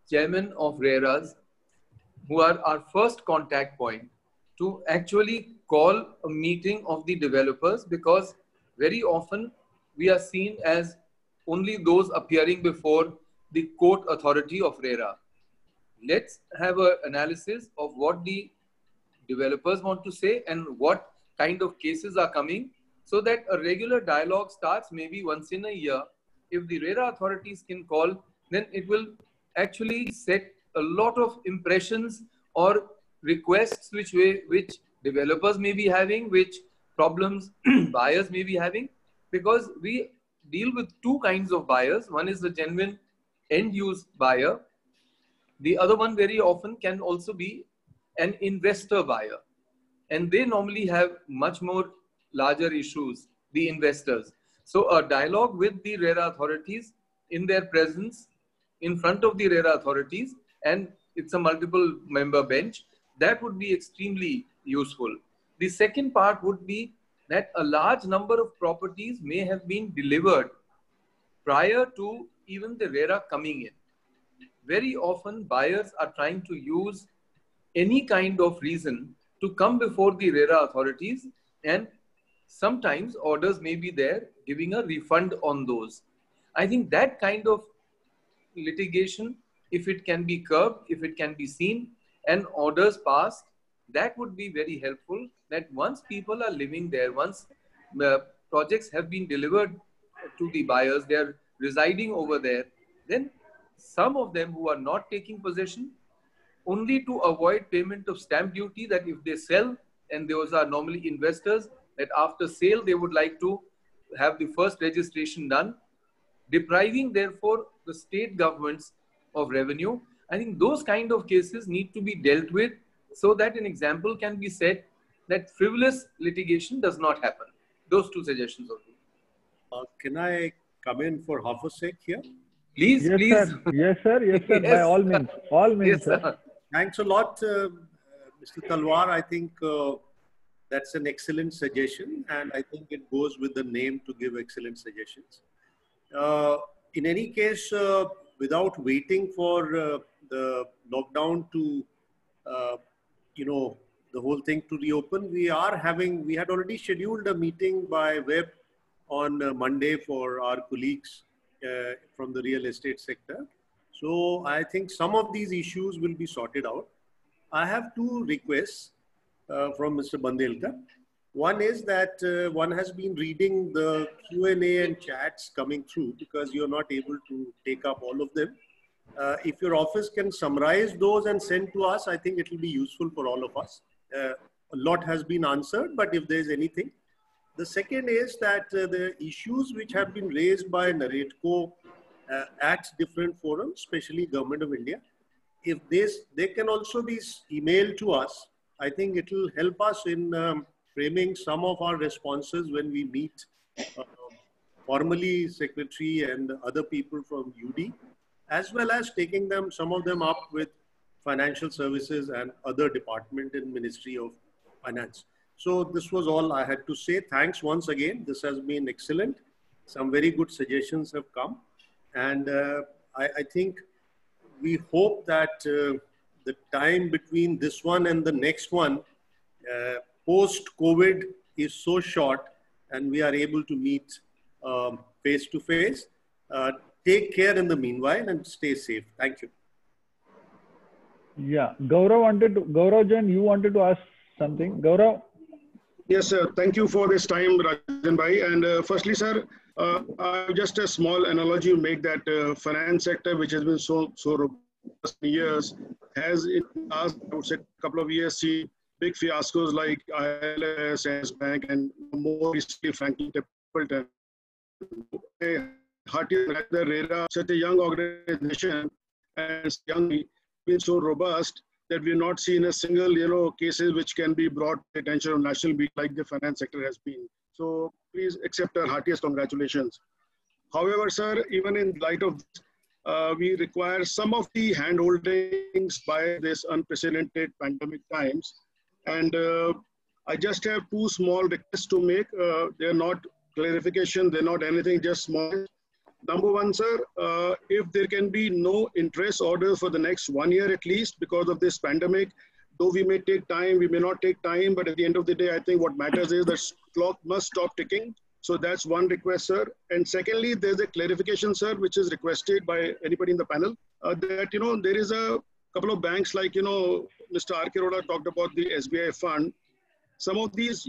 chairman of RERAs, who are our first contact point, to actually call a meeting of the developers, because very often we are seen as only those appearing before the court authority of RERA. Let's have an analysis of what the developers want to say and what kind of cases are coming, so that a regular dialogue starts maybe once in a year. If the RERA authorities can call, then it will actually set a lot of impressions or requests which developers may be having, which problems buyers may be having, because we deal with two kinds of buyers. One is the genuine end-use buyer. The other one very often can also be an investor buyer. And they normally have much more larger issues, the investors. So a dialogue with the RERA authorities in their presence, in front of the RERA authorities, and it's a multiple member bench, that would be extremely useful. The second part would be that a large number of properties may have been delivered prior to even the RERA coming in. Very often buyers are trying to use any kind of reason to come before the RERA authorities, and sometimes orders may be there giving a refund on those. I think that kind of litigation, if it can be curbed, if it can be seen and orders passed, that would be very helpful. That once people are living there, once projects have been delivered to the buyers, they are residing over there, then some of them who are not taking possession, only to avoid payment of stamp duty, that if they sell, and those are normally investors, that after sale they would like to have the first registration done, depriving therefore the state governments of revenue. I think those kind of cases need to be dealt with, so that an example can be set that frivolous litigation does not happen. Those two suggestions of you. Can I come in for half a sec here? Please, yes, please. Sir. Yes, sir. Yes, sir. Yes. By all means. All means, Yes, sir. sir. Thanks a lot, Mr. Talwar. I think that's an excellent suggestion, and I think it goes with the name to give excellent suggestions. In any case, without waiting for the lockdown to, the whole thing to reopen, we had already scheduled a meeting by web on Monday for our colleagues from the real estate sector. So I think some of these issues will be sorted out. I have two requests from Mr. Bandelkar. One is that one has been reading the Q&A and chats coming through because you're not able to take up all of them. If your office can summarize those and send to us, I think it will be useful for all of us. A lot has been answered, but if there's anything. The second is that the issues which have been raised by NAREDCO at different forums, especially Government of India, if they can also be emailed to us, I think it will help us in framing some of our responses when we meet formally Secretary and other people from UD, as well as taking some of them up with Financial Services and other department in Ministry of Finance. So this was all I had to say. Thanks once again. This has been excellent. Some very good suggestions have come. And I think we hope that the time between this one and the next one, post-COVID, is so short and we are able to meet face to face. Take care in the meanwhile and stay safe. Thank you. Yeah, Gaurav Jain, you wanted to ask something. Gaurav? Yes, sir. Thank you for this time, Rajan Bhai. And firstly, sir, just a small analogy to make that finance sector, which has been so robust in years, has in the last, I would say, couple of years seen big fiascos like ILS, S Bank, and more recently Franklin Templeton. RERA, such a young organization and young, been so robust that we've not seen a single, cases which can be brought to the attention of national media like the finance sector has been. So please accept our heartiest congratulations. However, sir, even in light of this, we require some of the handholdings by this unprecedented pandemic times. And I just have two small requests to make. They're not clarification, they're not anything, just small. Number one, sir, if there can be no interest orders for the next 1 year at least because of this pandemic, though we may take time, we may not take time, but at the end of the day, I think what matters is the clock must stop ticking. So that's one request, sir. And secondly, there's a clarification, sir, which is requested by anybody in the panel, that, there is a couple of banks like, Mr. R.K. Roda talked about the SBI fund. Some of these,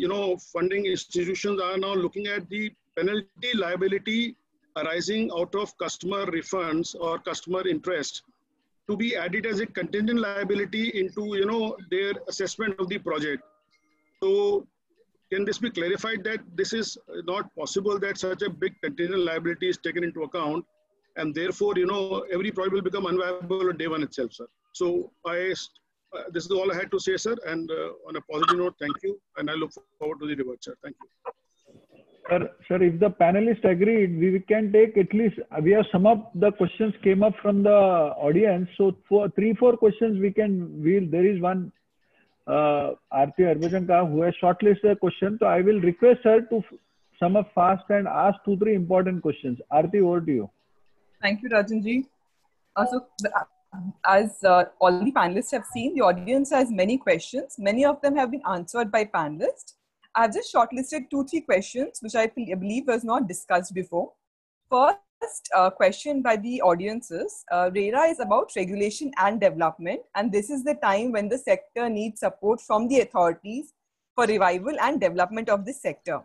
funding institutions are now looking at the penalty liability arising out of customer refunds or customer interest to be added as a contingent liability into, their assessment of the project. So can this be clarified that this is not possible that such a big contingent liability is taken into account and therefore, every project will become unviable on day one itself, sir. So this is all I had to say, sir. And on a positive note, thank you. And I look forward to the debate, sir. Thank you. Sir, if the panelists agreed, we can take at least, we have some of the questions came up from the audience. So for 3-4 questions, there is one, Aarti Harbhajan who has shortlisted a question. So I will request her to sum up fast and ask 2-3 important questions. Aarti, over to you. Thank you, Rajanji. As all the panelists have seen, the audience has many questions. Many of them have been answered by panelists. I've just shortlisted 2-3 questions, which I believe was not discussed before. First question by the audiences, RERA is about regulation and development, and this is the time when the sector needs support from the authorities for revival and development of this sector.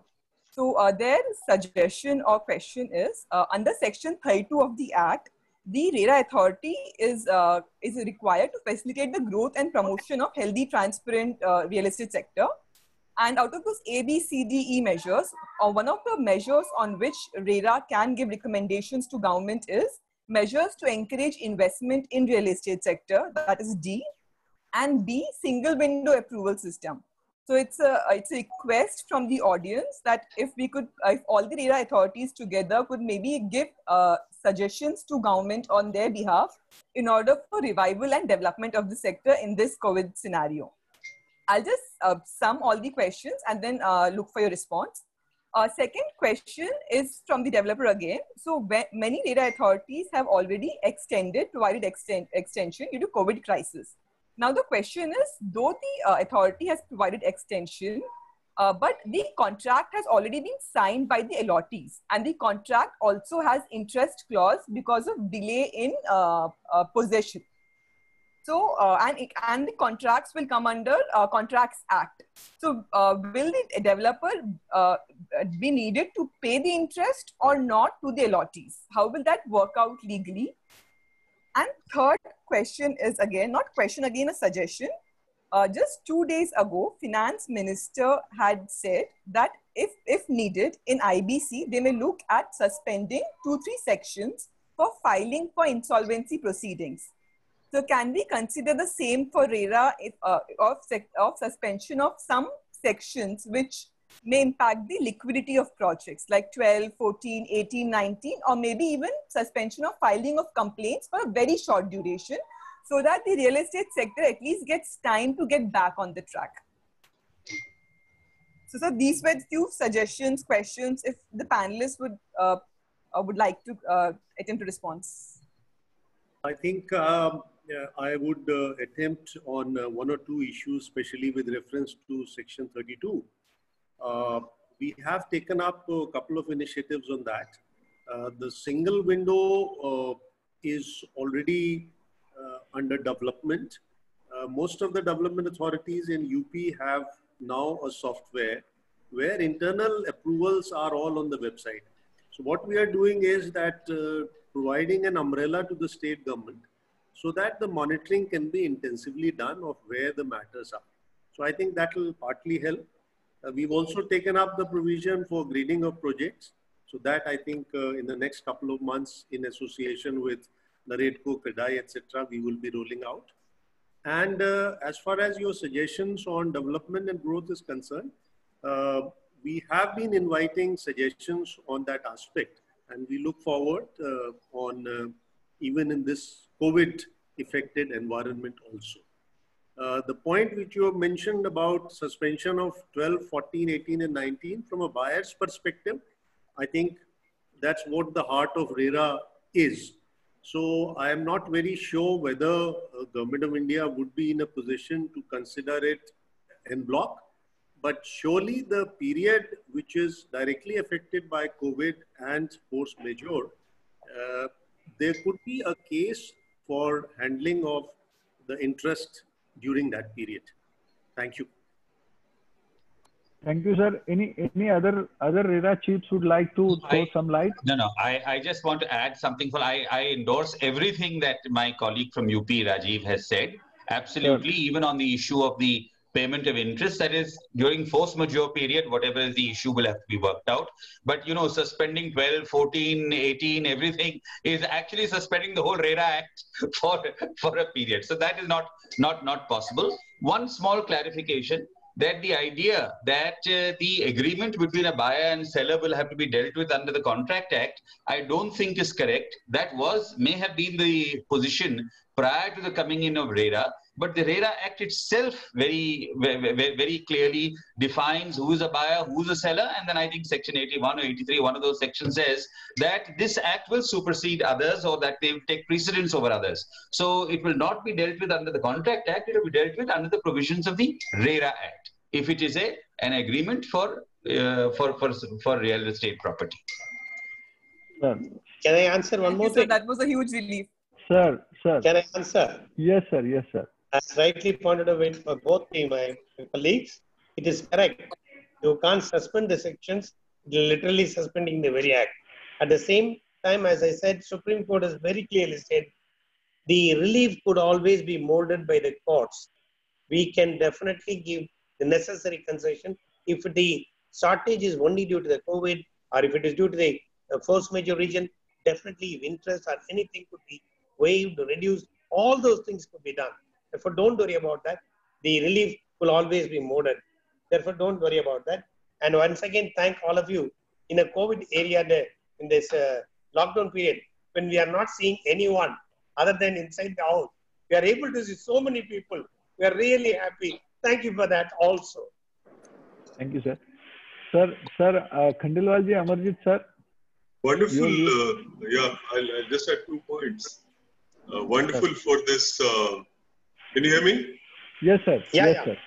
So their suggestion or question is, under Section 32 of the Act, the RERA authority is required to facilitate the growth and promotion of healthy, transparent real estate sector. And out of those A, B, C, D, E measures, one of the measures on which RERA can give recommendations to government is measures to encourage investment in real estate sector, that is D, and B, single window approval system. So it's a request from the audience that if all the RERA authorities together could maybe give suggestions to government on their behalf in order for revival and development of the sector in this COVID scenario. I'll just sum all the questions and then look for your response. Second question is from the developer again. So many RERA authorities have already provided extension due to COVID crisis. Now the question is, though the authority has provided extension, But the contract has already been signed by the allottees, and the contract also has interest clause because of delay in possession. So, and the contracts will come under Contracts Act. So, will the developer be needed to pay the interest or not to the allottees? How will that work out legally? And third question is again, not question, again a suggestion. Just 2 days ago, Finance Minister had said that if needed in IBC, they may look at suspending 2-3 sections for filing for insolvency proceedings. So can we consider the same for RERA of suspension of some sections which may impact the liquidity of projects like 12, 14, 18, 19, or maybe even suspension of filing of complaints for a very short duration, so that the real estate sector at least gets time to get back on the track? So these were few suggestions, questions, if the panelists would like to attempt to respond. I think I would attempt on 1 or 2 issues, especially with reference to Section 32. We have taken up a couple of initiatives on that. The single window is already under development. Most of the development authorities in UP have now a software where internal approvals are all on the website. So what we are doing is that providing an umbrella to the state government so that the monitoring can be intensively done of where the matters are. So I think that will partly help. We've also taken up the provision for grading of projects. So that I think in the next couple of months, in association with Naredco, CREDAI, etc., we will be rolling out. And as far as your suggestions on development and growth is concerned, we have been inviting suggestions on that aspect. And we look forward on even in this COVID-affected environment also. The point which you have mentioned about suspension of 12, 14, 18 and 19 from a buyer's perspective, I think that's what the heart of RERA is. So I am not very sure whether Government of India would be in a position to consider it en bloc, but surely the period which is directly affected by COVID and force majeure, there could be a case for handling of the interest during that period. Thank you. Thank you, sir. Any other RERA chiefs would like to throw some light? No. I just want to add something. I endorse everything that my colleague from UP, Rajiv, has said. Absolutely, sure. Even on the issue of the payment of interest, that is during force majeure period, whatever is the issue will have to be worked out. But you know, suspending 12, 14, 18, everything is actually suspending the whole RERA Act for a period. So that is not possible. One small clarification, that the idea that the agreement between a buyer and seller will have to be dealt with under the Contract Act, I don't think is correct. That may have been the position prior to the coming in of RERA, but the RERA Act itself very clearly defines who is a buyer, who is a seller, and then I think Section 81 or 83, one of those sections says that this Act will supersede others or that they will take precedence over others. So it will not be dealt with under the Contract Act, it will be dealt with under the provisions of the RERA Act, if it is an agreement for real estate property. Sir. Can I answer one more thing? That was a huge relief. Sir. Can I answer? Yes, sir. Yes, sir. As rightly pointed out for both my colleagues, it is correct. You can't suspend the sections, literally suspending the very act. At the same time, as I said, Supreme Court has very clearly said, the relief could always be molded by the courts. We can definitely give the necessary concession if the shortage is only due to the COVID, or if it is due to the force majeure region. Definitely, if interest or anything could be waived or reduced, all those things could be done. Therefore, don't worry about that. The relief will always be molded. Therefore, don't worry about that. And once again, thank all of you. In a COVID area, in this lockdown period, when we are not seeing anyone other than inside the house, we are able to see so many people. We are really happy. Thank you for that also. Thank you, sir. Sir, Khandelwalji, Amarjit, sir. Wonderful. Yeah, I'll just add 2 points. Wonderful for this. Can you hear me? Yes, sir. Yeah, yes, yeah. sir.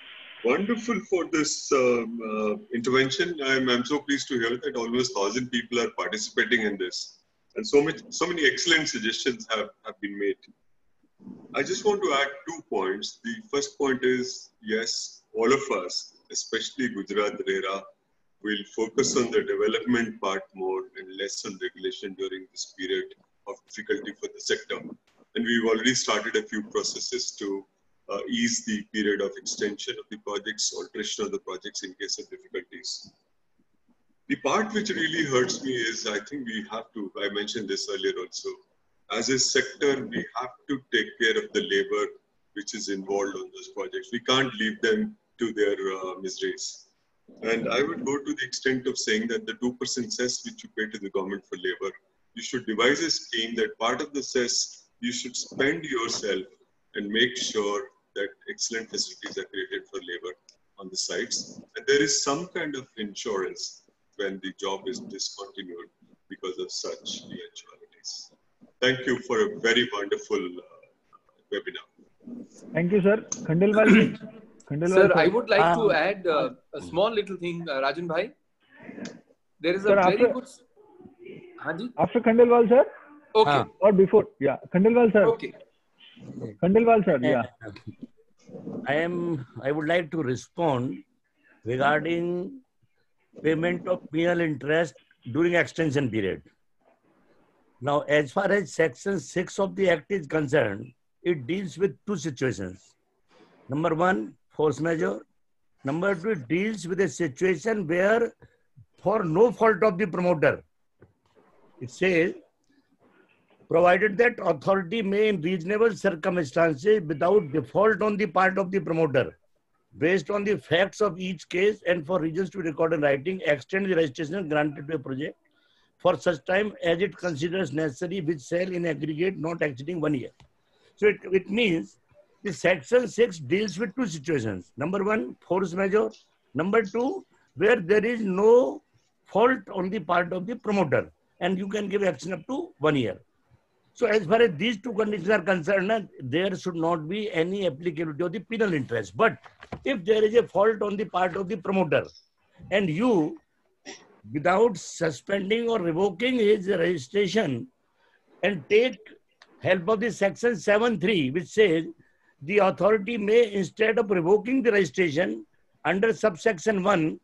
Wonderful for this intervention. I'm so pleased to hear that almost 1,000 people are participating in this. And so many excellent suggestions have been made. I just want to add 2 points. The first point is, yes, all of us, especially Gujarat RERA, will focus on the development part more and less on regulation during this period of difficulty for the sector. And we've already started a few processes to ease the period of extension of the projects, alteration of the projects in case of difficulties. The part which really hurts me is, I think we have to, I mentioned this earlier also, as a sector, we have to take care of the labor which is involved on those projects. We can't leave them to their miseries. And I would go to the extent of saying that the 2% cess which you pay to the government for labor, you should devise a scheme that part of the cess you should spend yourself and make sure that excellent facilities are created for labor on the sites. And there is some kind of insurance when the job is discontinued because of such eventualities. Thank you for a very wonderful webinar. Thank you, sir. Khandelwal ji. Sir, I would like to add a small little thing, Rajan Bhai. There is a very good... After Khandelwal, sir? Okay. Or before? Yeah. Khandelwal, sir. Okay. Khandelwal, sir. Yeah. I would like to respond regarding payment of penal interest during extension period. Now, as far as Section 6 of the Act is concerned, it deals with 2 situations. Number 1, force majeure. Number 2, it deals with a situation where, for no fault of the promoter, it says, provided that authority may in reasonable circumstances without default on the part of the promoter, based on the facts of each case and for reasons to be recorded in writing, extend the registration granted to a project for such time as it considers necessary, which shall in aggregate not exceeding 1 year. So it means the Section 6 deals with 2 situations. Number 1, force majeure. Number 2, where there is no fault on the part of the promoter and you can give action up to 1 year. So as far as these 2 conditions are concerned, there should not be any applicability of the penal interest. But if there is a fault on the part of the promoter and you, without suspending or revoking his registration and take help of the Section 7(3), which says the authority may, instead of revoking the registration under subsection 1,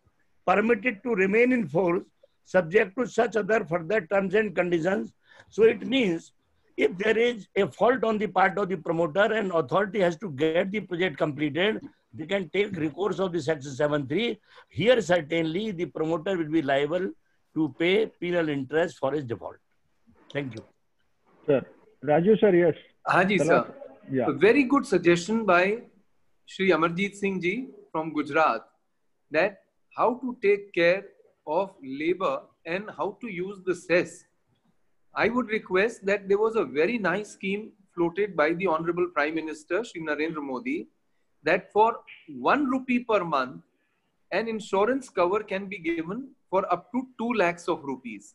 permit it to remain in force subject to such other further terms and conditions. So it means if there is a fault on the part of the promoter and authority has to get the project completed, they can take recourse of the Section 7(3). Here, certainly, the promoter will be liable to pay penal interest for his default. Thank you. Sir. Raju, sir, yes. Haji, sir. Yeah. A very good suggestion by Shri Amarjeet Singh ji from Gujarat, that how to take care of labor and how to use the cess. I would request that there was a very nice scheme floated by the Honorable Prime Minister, Shri Narendra Modi, that for 1 rupee per month, an insurance cover can be given for up to 2 lakhs of rupees.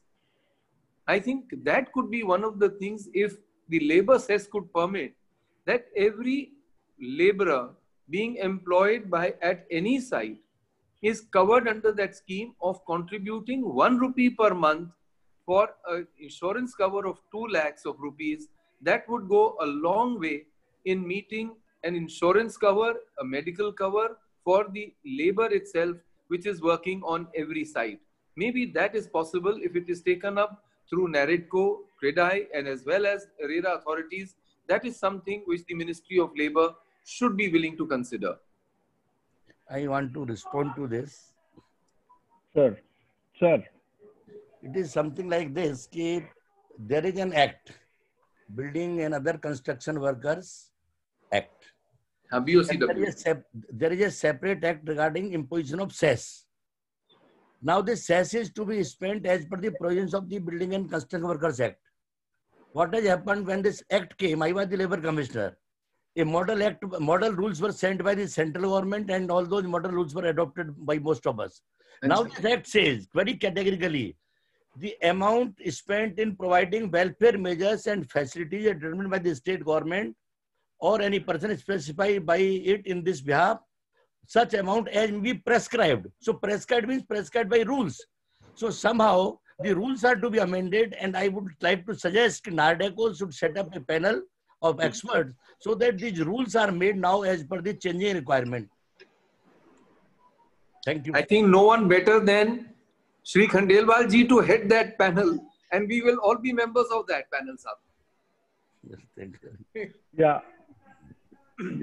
I think that could be one of the things, if the labor cess could permit, that every laborer being employed at any site is covered under that scheme of contributing 1 rupee per month for an insurance cover of 2 lakhs of rupees. That would go a long way in meeting an insurance cover, a medical cover for the labor itself, which is working on every site. Maybe that is possible if it is taken up through NAREDCO, CREDAI, and as well as RERA authorities. That is something which the Ministry of Labour should be willing to consider. I want to respond to this. Sir. It is something like this, that there is an act, Building and Other Construction Workers Act. There is a separate act regarding imposition of cess. Now this cess is to be spent as per the provisions of the Building and Construction Workers Act. What has happened when this act came? I was the Labour Commissioner. A model rules were sent by the central government and all those model rules were adopted by most of us. Now this act says very categorically, the amount spent in providing welfare measures and facilities are determined by the state government or any person specified by it in this behalf such amount as may be prescribed. So prescribed means prescribed by rules. So somehow the rules are to be amended, and I would like to suggest NARDECO should set up a panel of experts so that these rules are made now as per the changing requirement. Thank you. I think no one better than Shri Khandelwal ji to head that panel, and we will all be members of that panel, sir. Yes, thank you. Yeah.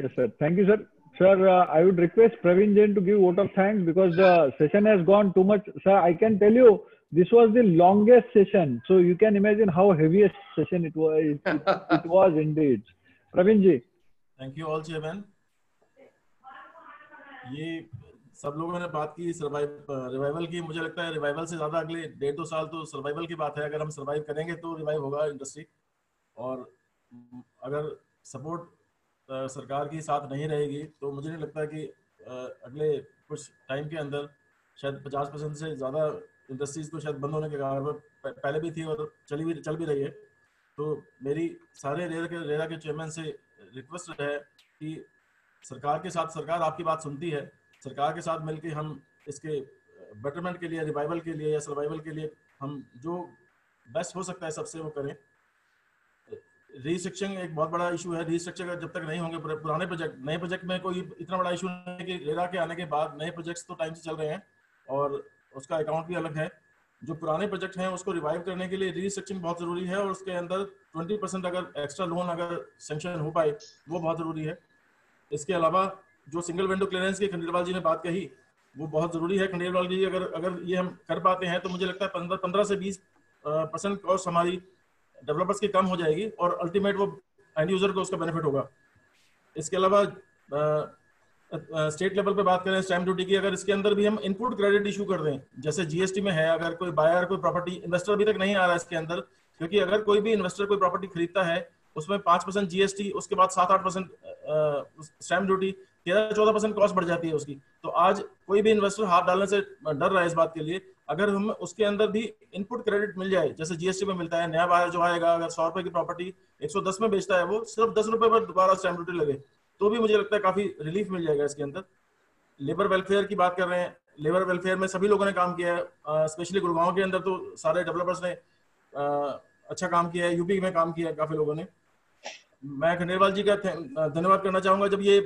Yes, sir. Thank you, sir. Sir, I would request Praveen Jain to give vote of thanks because the session has gone too much. Sir, I can tell you this was the longest session. So you can imagine how heaviest session it was. It was indeed. Praveen ji. Thank you all, Chairman. ये सब लोगों ने बात की revival की. मुझे लगता है रिवाइवल से ज़्यादा अगले 1.5-2 साल तो सर्वाइवल की बात है. अगर हम सर्वाइव करेंगे तो रिवाइव होगा इंडस्ट्री. और अगर सपोर्ट सरकार की साथ नहीं रहेगी तो मुझे नहीं लगता कि अगले कुछ टाइम के अंदर शायद 50% से ज़्यादा इंडस्ट्रीज तो शायद बंद होने के कारण पहले भी थी और चल भी रही है. तो मेरी सारे रेरा के चेयरमैन से रिक्वेस्ट है कि सरकार के साथ, सरकार आपकी बात सुनती है, सरकार के साथ मिलकर हम इसके बेटरमेंट के लिए, रिवाइवल के लिए या सर्वाइवल के लिए हम जो बेस्ट हो सकता है सबसे वो करें. रीस्ट्रक्चरिंग एक बहुत बड़ा इशू है. रीस्ट्रक्चर जब तक नहीं होंगे पुराने प्रोजेक्ट, नए प्रोजेक्ट में कोई इतना बड़ा इशू नहीं है कि रेरा के आने के बाद नए प्रोजेक्ट्स तो टाइम से चल रहे हैं और उसका अकाउंट भी अलग है. जो पुराने प्रोजेक्ट हैं उसको रिवाइव करने के लिए रीस्ट्रक्चरिंग बहुत ज़रूरी है और उसके अंदर 20% अगर एक्स्ट्रा लोन अगर सेंक्शन हो पाए वो बहुत ज़रूरी है. इसके अलावा जो सिंगल विंडो क्लियरेंस की खंडेलवाल जी ने बात कही वो बहुत ज़रूरी है. खंडेलवाल जी अगर ये हम कर पाते हैं तो मुझे लगता है 15 से 20% कॉस्ट हमारी डेवलपर्स की कम हो जाएगी और अल्टीमेट वो एंड यूजर को उसका बेनिफिट होगा. इसके अलावा स्टेट लेवल पे बात करें स्टैम्प ड्यूटी की, अगर इसके अंदर भी हम इनपुट क्रेडिट इशू कर दें जैसे जीएसटी में है, अगर कोई बायर कोई प्रॉपर्टी, इन्वेस्टर अभी तक नहीं आ रहा है इसके अंदर, क्योंकि अगर कोई भी इन्वेस्टर कोई प्रॉपर्टी खरीदता है उसमें 5% जीएसटी, उसके बाद 7-8% स्टैम्प ड्यूटी, 13-14% कॉस्ट बढ़ जाती है उसकी. तो आज कोई भी इन्वेस्टर हाथ डालने से डर रहा है इस बात के लिए. अगर हम उसके अंदर भी इनपुट क्रेडिट मिल जाए जैसे जीएसटी में मिलता है, नया बायर जो आएगा अगर 100 रुपए की प्रॉपर्टी 110 में बेचता है वो सिर्फ 10 रुपए पर दोबारा स्टैम्प ड्यूटी लगे तो भी मुझे लगता है काफी रिलीफ मिल जाएगा इसके अंदर. लेबर वेलफेयर की बात कर रहे हैं, लेबर वेलफेयर में सभी लोगों ने काम किया है. स्पेशली गुड़गांव के अंदर तो सारे डेवलपर्स ने अच्छा काम किया है, यूपी में काम किया है काफी लोगों ने. मैं खंडेलवाल जी का धन्यवाद करना चाहूंगा. जब ये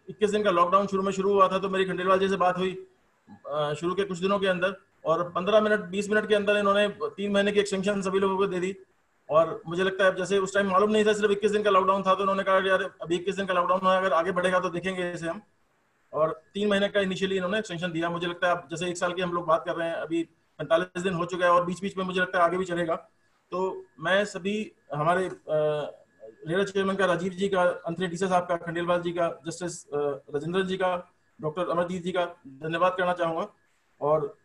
21 दिन का लॉकडाउन शुरू हुआ था तो मेरी खंडेलवाल जी से बात हुई शुरू के कुछ दिनों के अंदर और 15 मिनट 20 मिनट के अंदर इन्होंने 3 महीने की एक्सटेंशन सभी लोगों को दे दी. और मुझे लगता है जैसे उस टाइम मालूम नहीं था, सिर्फ 21 दिन का लॉकडाउन था तो उन्होंने कहा यार अभी 21 दिन का लॉकडाउन है, अगर आगे बढ़ेगा तो देखेंगे इसे हम. और 3 महीने का इनिशियली इन्होंने एक्सटेंशन दिया. मुझे लगता है जैसे 1 साल की हम लोग बात कर रहे हैं, अभी 45 दिन हो चुका है और बीच बीच में मुझे लगता है आगे भी चलेगा. तो मैं सभी हमारे रेरा चेयरमैन का, राजीव जी का, अंतरी डीसा साहब का, खंडेलवाल जी का, जस्टिस राजेंद्र जी का, डॉक्टर अमरजीत जी का धन्यवाद करना चाहूंगा. और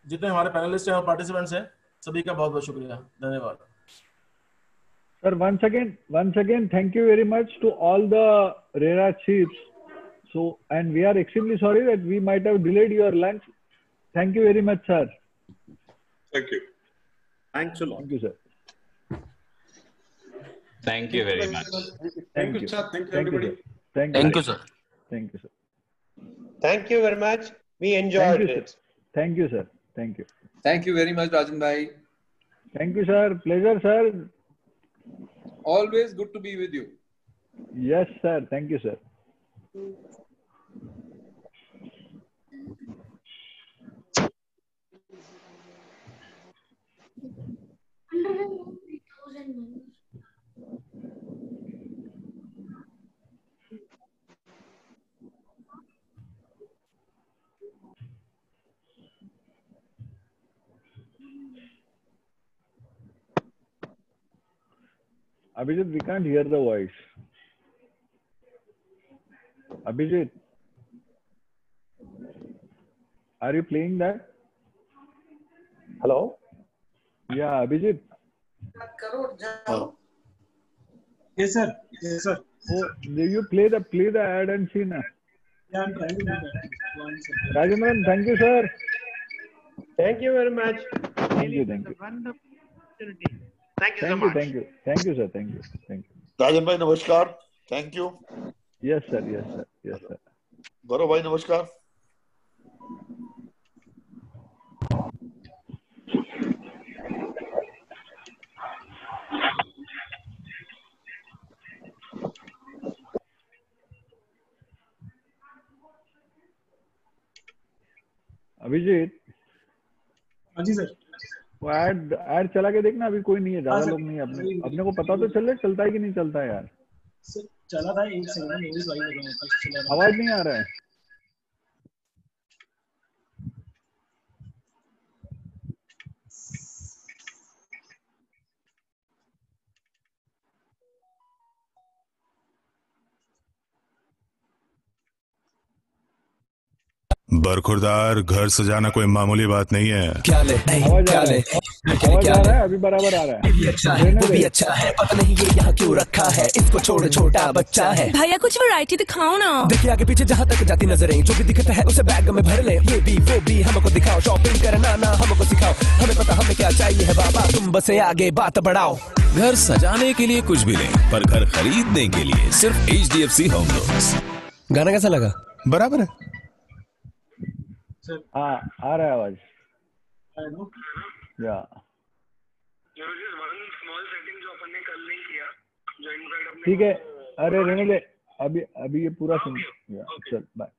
जितने हमारे पैनलिस्ट हैं और पार्टिसिपेंट्स हैं सभी का बहुत बहुत शुक्रिया. धन्यवाद. Sir, once again, thank you very much to all the RERA chiefs. So, and we are extremely sorry that we might have delayed your lunch. Thank you very much, sir. Thank you. Thanks a lot. Thank you, sir. Thank you very much. Thank you, sir. Thank you, everybody. Thank you, sir. Thank you, sir. Thank you very much. We enjoyed it. Thank you, sir. Thank you. Thank you very much, Rajan bhai. Thank you, sir. Pleasure, sir. Always good to be with you. Yes, sir. Thank you, sir. Abhijit, we can't hear the voice. Abhijit, are you playing that? Hello? Yeah, Abhijit. Hello. Yes, sir. Yes, sir. Oh, you play the ad and see na. Yeah, I'm trying to do that. Rajendran, thank you, sir. Thank you very much. Thank you, thank you. Thank you so much. Thank you, sir. Thank you. Rajan bhai, namaskar. Thank you. Yes, sir. Yes, sir. Yes, sir. गौरव भाई नमस्कार। अभिजीत। हाँ जी sir. वो add चला के देखना, अभी कोई नहीं है, ज्यादा हाँ लोग नहीं है। अपने को पता तो चले चलता है कि नहीं चलता है यार। सर चला था, एक सेकंड आवाज नहीं आ रहा है। बरखुरदार, घर सजाना कोई मामूली बात नहीं है। क्या ले आवाज आ रहा है, अभी बराबर आ रहा है। भी अच्छा है, वो भी अच्छा है, पता नहीं ये यहाँ क्यों रखा है, इसको छोड़ छोटा बच्चा है। भैया कुछ वैरायटी दिखाओ ना। देखिए आगे पीछे जहाँ तक जाती नजरें, जो भी दिखता है उसे बैग में भर ले, ये भी वो भी हमको दिखाओ, शॉपिंग करना ना हमको सिखाओ, हमें पता हमें क्या चाहिए है बाबा, तुम बस आगे बात बढ़ाओ। घर सजाने के लिए कुछ भी लें, पर घर खरीदने के लिए सिर्फ HDFC होम लोन्स। गाना कैसा लगा? बराबर है। हाँ आ रहा है आवाज। या ठीक है, अरे रहने दे, अभी ये पूरा सुन। चल बाय।